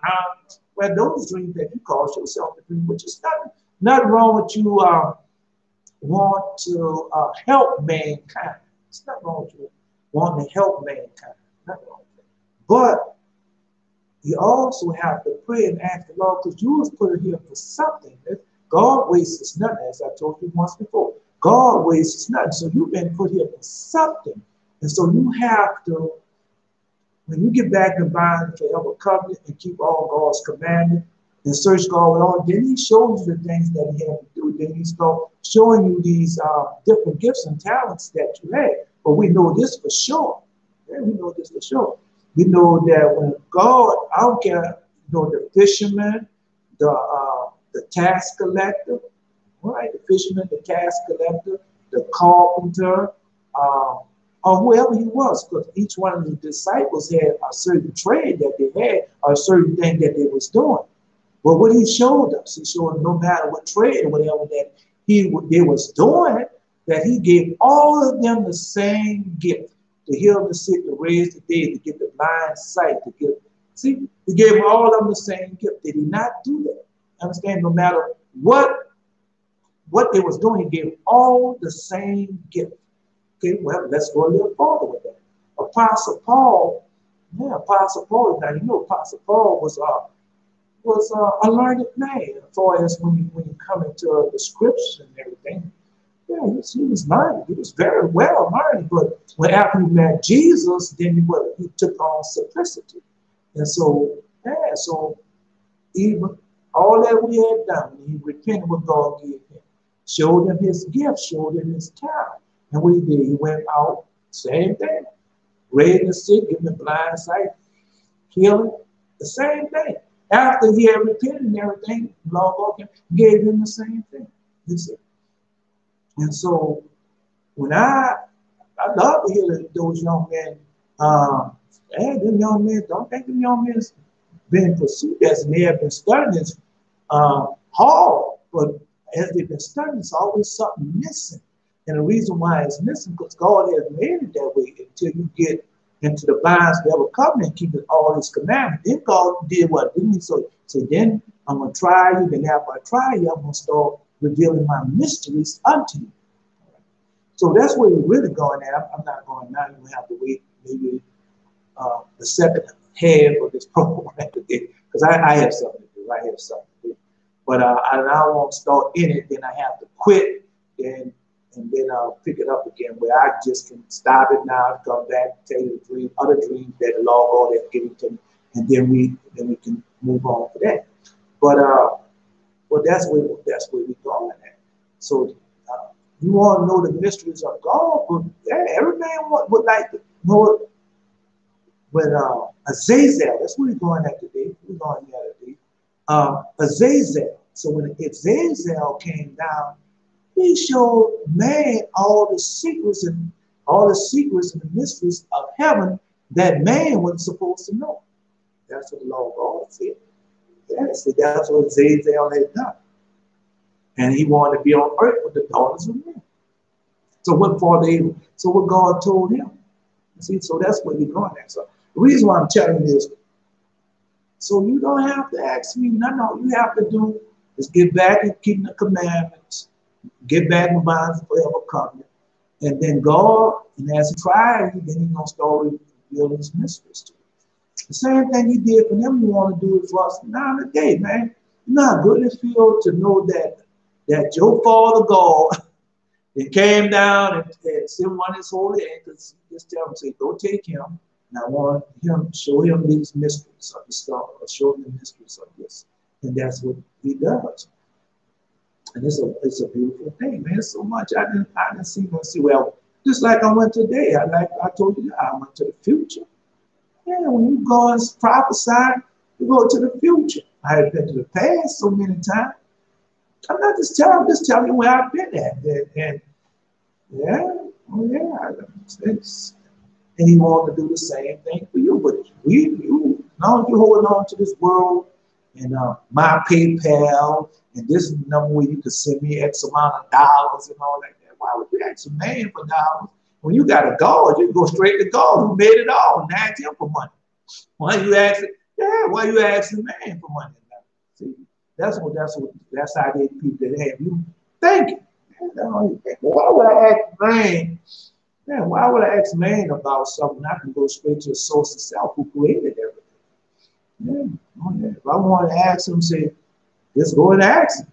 Well, those dreams that you cause yourself to dream, which is not wrong with you want to help mankind. It's not wrong with you wanting to help mankind. Not wrong with that. But you also have to pray and ask the Lord, because you was put here for something. God wastes nothing, as I told you once before. God wastes nothing. So you've been put here for something. And so you have to, when you get back and bind forever covenant and keep all God's commandments and search God with all, then He shows you the things that He had to do. Then He starts showing you these different gifts and talents that you had. But we know this for sure. Yeah, we know this for sure. We know that when God, I don't care, the fisherman, the tax collector, right? The fisherman, the tax collector, the carpenter, or whoever he was, because each one of the disciples had a certain trade that they had, or a certain thing that they was doing. But what He showed us, He showed no matter what trade or whatever that they was doing, that He gave all of them the same gift. To heal the sick, to raise the dead, to give the blind sight, to give. See, He gave all of them the same gift. Did He not do that? Understand? No matter what they was doing, He gave all the same gift. Okay, well, let's go a little further with that. Apostle Paul, yeah, Apostle Paul. Now you know Apostle Paul was a learned man as far as when you come into the scriptures and everything. Yeah, he was learned. He was very well learned. But when after he met Jesus, then he took on simplicity. And so, yeah, so even all that we had done, he repented what God gave him, showed him his gift, showed him his talent. And what he did, he went out, same thing, raising the sick, giving the blind sight, healing, the same thing. After he had repented and everything, the Lord God gave him the same thing. You see? And so when I love to hear those young men, hey, them young men, don't think them young men been pursued as and they have been studying this hard, but as they've been studying, it's always something missing. And the reason why it's missing, because God has made it that way until you get into the binds of the covenant, keeping all his commandments. Then God did what? Didn't he? So then I'm going to try you, then after I try you, I'm going to start revealing my mysteries unto you. So that's where we're really going at. I'm not going now. You have to wait maybe the second half of this program because I have something to do. I have something to do. But I won't start in it. Then I have to quit and then I'll pick it up again where I just can stop it now, come back, tell you the dream, other dreams that the Lord God has given to me, and then we can move on for that. But that's where we're going at. So you want to know the mysteries of God, but yeah, every man would like to know it. But Azazel, that's what we're going at today. We're going at today. Azazel. So when Azazel came down, he showed man all the secrets and the mysteries of heaven that man wasn't supposed to know. That's what the Lord God said. Yes, that's what Azazel had done. And he wanted to be on earth with the daughters of men. So what God told him. See, so that's what we're going at. So the reason why I'm telling you this, so you don't have to ask me nothing. All you have to do is get back and keep the commandments, get back in bonds forever covenant. And then God, and as he tries you, then he's going to start revealing his mysteries to you. The same thing he did for them, you want to do it for us now today, man. You know how good it feels to know that your Father God, it came down and sent one his holy angels. Just tell him, say, go take him. And I want him to show him these mysteries of the stuff, or show him the mysteries of this. And that's what he does. And it's a beautiful thing, man. So much I didn't see. Well, just like I went today, I told you, I went to the future. Yeah, when you go and prophesy, you go to the future. I have been to the past so many times. I'm just telling you where I've been at. And yeah, and he wanted to do the same thing for you. But as long as you hold on to this world and my PayPal and this number where you can send me X amount of dollars and all like that, why would you ask a man for dollars? When you got a God, you can go straight to God who made it all and ask him for money. Why you asking man for money? See, that's how they people that have you thinking. Why would I ask man? Man, why would I ask man about something? I can go straight to the source itself who created everything. Yeah. If I want to ask him, say, just go and ask him.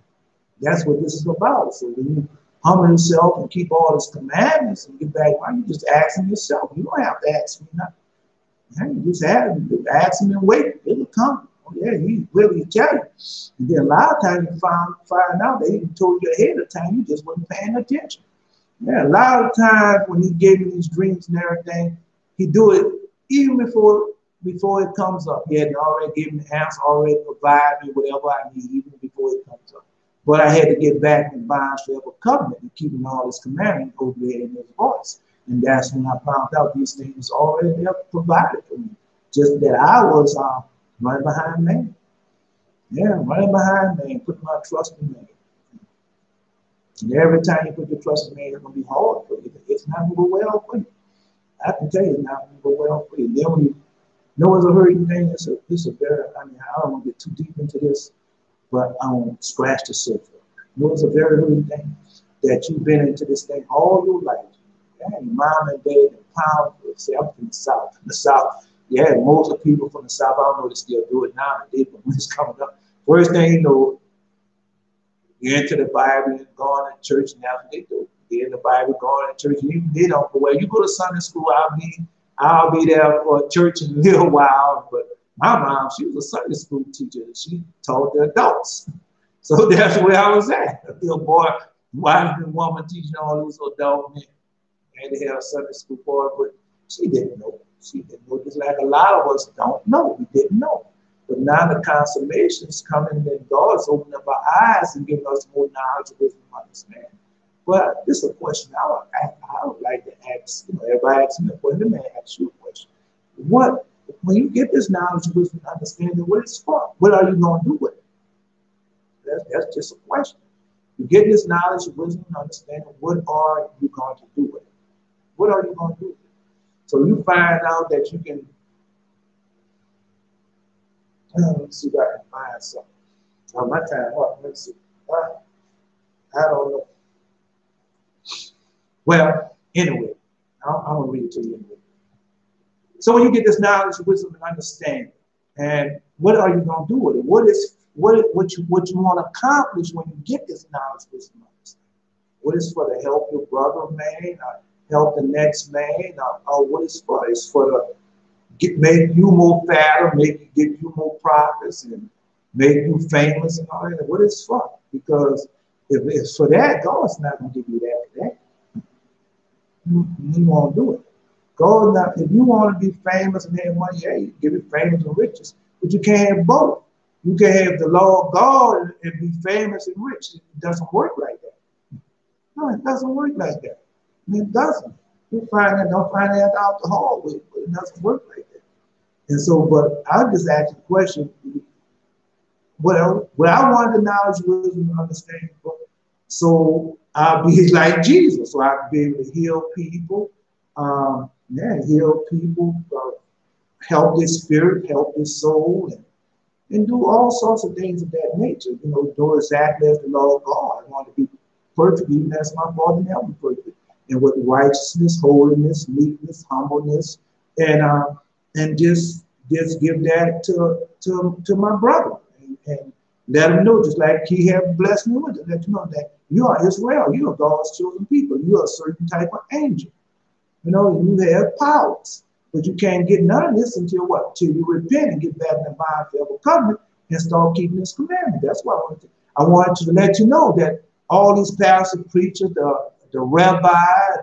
That's what this is about. So when you humble yourself and keep all his commandments and get back, why you just ask him yourself? You don't have to ask me nothing. Yeah, you just ask him and wait. It'll come. Oh, yeah, he really tell you. And then a lot of times you find out they even told you ahead of time, you just wasn't paying attention. Yeah, a lot of times when he gave me these dreams and everything, he do it even before it comes up. He had already given me the answer, already provide me whatever I need, even before it comes up. But I had to get back in bonds forever covenant and keeping all his commandments obeying his voice. And that's when I found out these things already provided for me. Just that I was running behind man. Yeah, running behind man, putting my trust in man. And every time you put your trust in man, it's going to be hard for you. It's not going to go well for you. I can tell you it's not going to go well for you. Then when you know it's a hurting thing, it's a very, I don't want to get too deep into this, but I won't scratch the surface. You know it's a very hurting thing that you've been into this thing all your life. Yeah, your mom and dad in town. See, I'm from the South. In the South, yeah, most of the people from the South, I don't know if they still do it now, but when it's coming up. First thing you know, you're into the Bible and going to church, and that's what they do. They're in the Bible, going to church, and even they don't go, well, you go to Sunday school, I'll be there for church in a little while. But my mom, she was a Sunday school teacher, and she taught the adults. So that's where I was at. A little boy, wife and woman teaching all these adult men. And they had a Sunday school for her, but she didn't know. She didn't know, just like a lot of us don't know. We didn't know. But now the consummation is coming, and God is opening up our eyes and giving us more knowledge, wisdom, and understanding. But this is a question I would like to ask. You know, everybody asks me a question. Let me ask you a question. What, when you get this knowledge, wisdom, and understanding, what it's for? What are you going to do with it? That's just a question. You get this knowledge, wisdom, and understanding, what are you going to do with it? What are you going to do with it? So you find out that you can, let's see if I can find something. Oh, my time up. Let's see. I don't know. Well, anyway, I'm going to read it to you anyway. So when you get this knowledge, wisdom, and understanding, and what are you going to do with it? What you want to accomplish when you get this knowledge, wisdom, and understanding? What is for to help your brother, man, or help the next man, or what is for? It's for to make you more fatter, get you more profits, and make you famous and all that. What is for? Because if it's for that, God's not going to give you that for that. You won't do it. God, not, if you want to be famous and have money, yeah, you give it famous and riches, but you can't have both. You can have the law of God and be famous and rich. It doesn't work like that. No, it doesn't work like that. It doesn't. You find that, don't find that out the hallway, but it doesn't work like that. And so, but I just asked the question, well, I wanted the knowledge, wisdom, and understanding, so I'll be like Jesus, so I can be able to heal people, heal people, help their spirit, help their soul, and do all sorts of things of that nature. You know, do exactly as the law of God. I want to be perfect, even as my Father in heaven is perfect, and with righteousness, holiness, meekness, humbleness, and just give that to my brother, and let him know, just like he have blessed me with it, let you know that you are Israel, you are God's chosen people, you are a certain type of angel. You know, you have powers, but you can't get none of this until what? Till you repent and get back in the mind covenant and start keeping His commandment. That's why I wanted to let you know that all these pastors, preachers, the rabbi,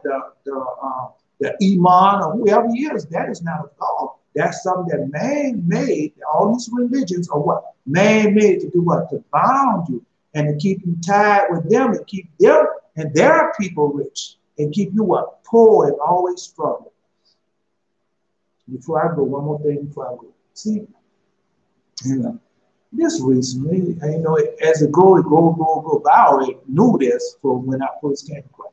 the imam, or whoever he is, that is not of God. That's something that man made. All these religions are what? Man made to do what? To bound you and to keep you tied with them and keep them and their people rich and keep you what? Poor and always struggling. Before I go, one more thing before I go. See, you know, this recently, you know, as it go. But I already knew this from when I first came across.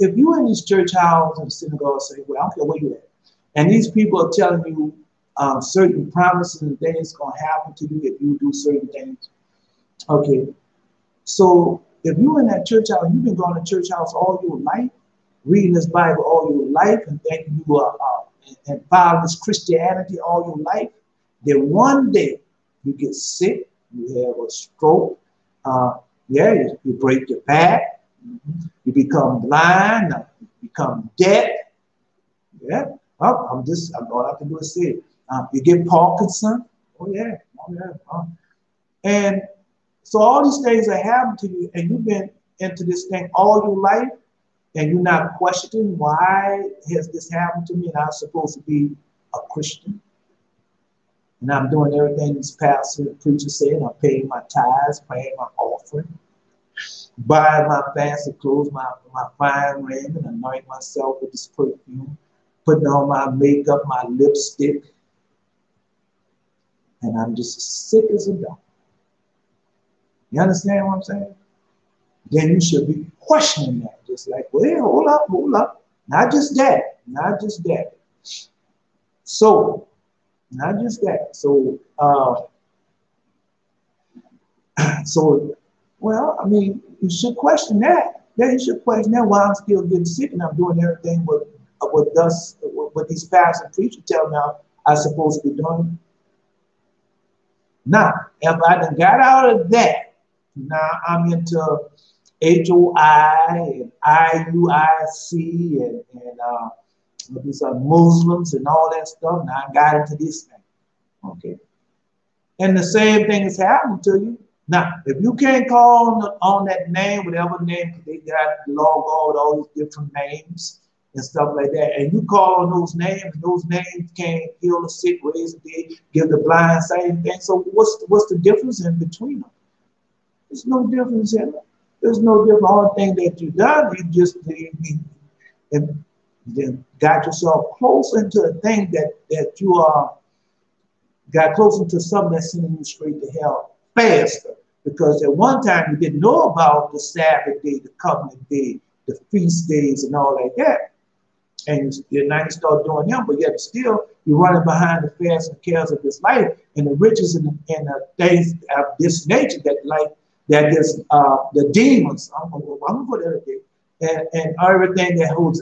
If you in this church house and synagogue, say, well, I don't care where you at, and these people are telling you certain promises and things going to happen to you if you do certain things. Okay, so if you're in that church house, you've been going to church house all your life, reading this Bible all your life, and thinking you are and following this Christianity all your life, then one day you get sick, you have a stroke, you break your back, you become blind, you become deaf. Yeah, all I can do is say it. You get Parkinson. And so all these things that happen to you, and you've been into this thing all your life, and you're not questioning why has this happened to me, and I'm supposed to be a Christian, and I'm doing everything this pastor and preacher said. I'm paying my tithes, paying my offering, buying my fancy clothes, my fine raiment, anoint myself with this perfume, putting on my makeup, my lipstick, and I'm just as sick as a dog. You understand what I'm saying? Then you should be questioning that. Just like, well, hold up. Not just that. So, not just that. So, well, I mean, you should question that. then you should question that why I'm still getting sick and I'm doing everything what these pastors and preachers tell me I'm supposed to be doing. Now, if I done got out of that, now I'm into HOI and IUIC and these are Muslims and all that stuff. Now I got into this thing. Okay. And the same thing is happening to you. Now, if you can't call on that name, whatever name, they got the law with all these different names and stuff like that, and you call on those names can't heal the sick, raise the dead, give the blind sight and things. So what's the difference in between them? There's no difference in it. There's no difference. The only thing that you done, you just then got yourself closer into a thing that you are got closer to something that's sending you straight to hell faster. Because at one time you didn't know about the Sabbath day, the covenant day, the feast days, and all like that. And now you start doing them, but yet still you're running behind the fares and cares of this life and the riches and the things of this nature that is the demons. I'm gonna put it and everything that holds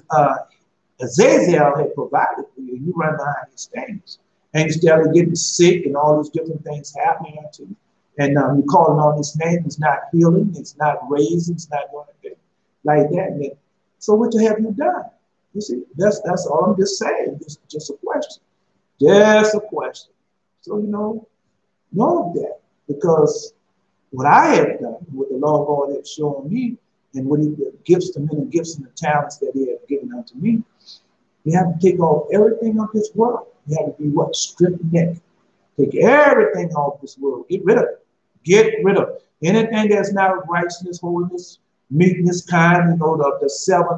Azazel had provided for you. You run behind these things, and you start getting sick and all these different things happening to you. And you're calling on this name. It's not healing. It's not raising. It's not doing anything like that. And then, so what have you done? You see, that's all I'm just saying. Just a question. Just a question. So, know that. Because what I have done, what the Lord God has shown me, and what He gives to men and gifts and the talents that He has given unto me, you have to take off everything of this world. You have to be what? Stripped naked. Take everything off this world. Get rid of it. Get rid of it. Anything that's not righteousness, holiness, meekness, kind, the 7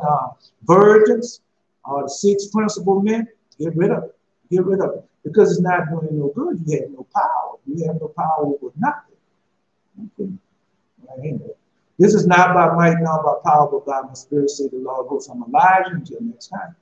virgins, or the 6 principal men, get rid of it. Get rid of it. Because it's not doing no good. You have no power. You have no power over nothing. Okay. Right. This is not by might, not by power, but by my spirit, say the Lord. I'm Elijah. Until next time.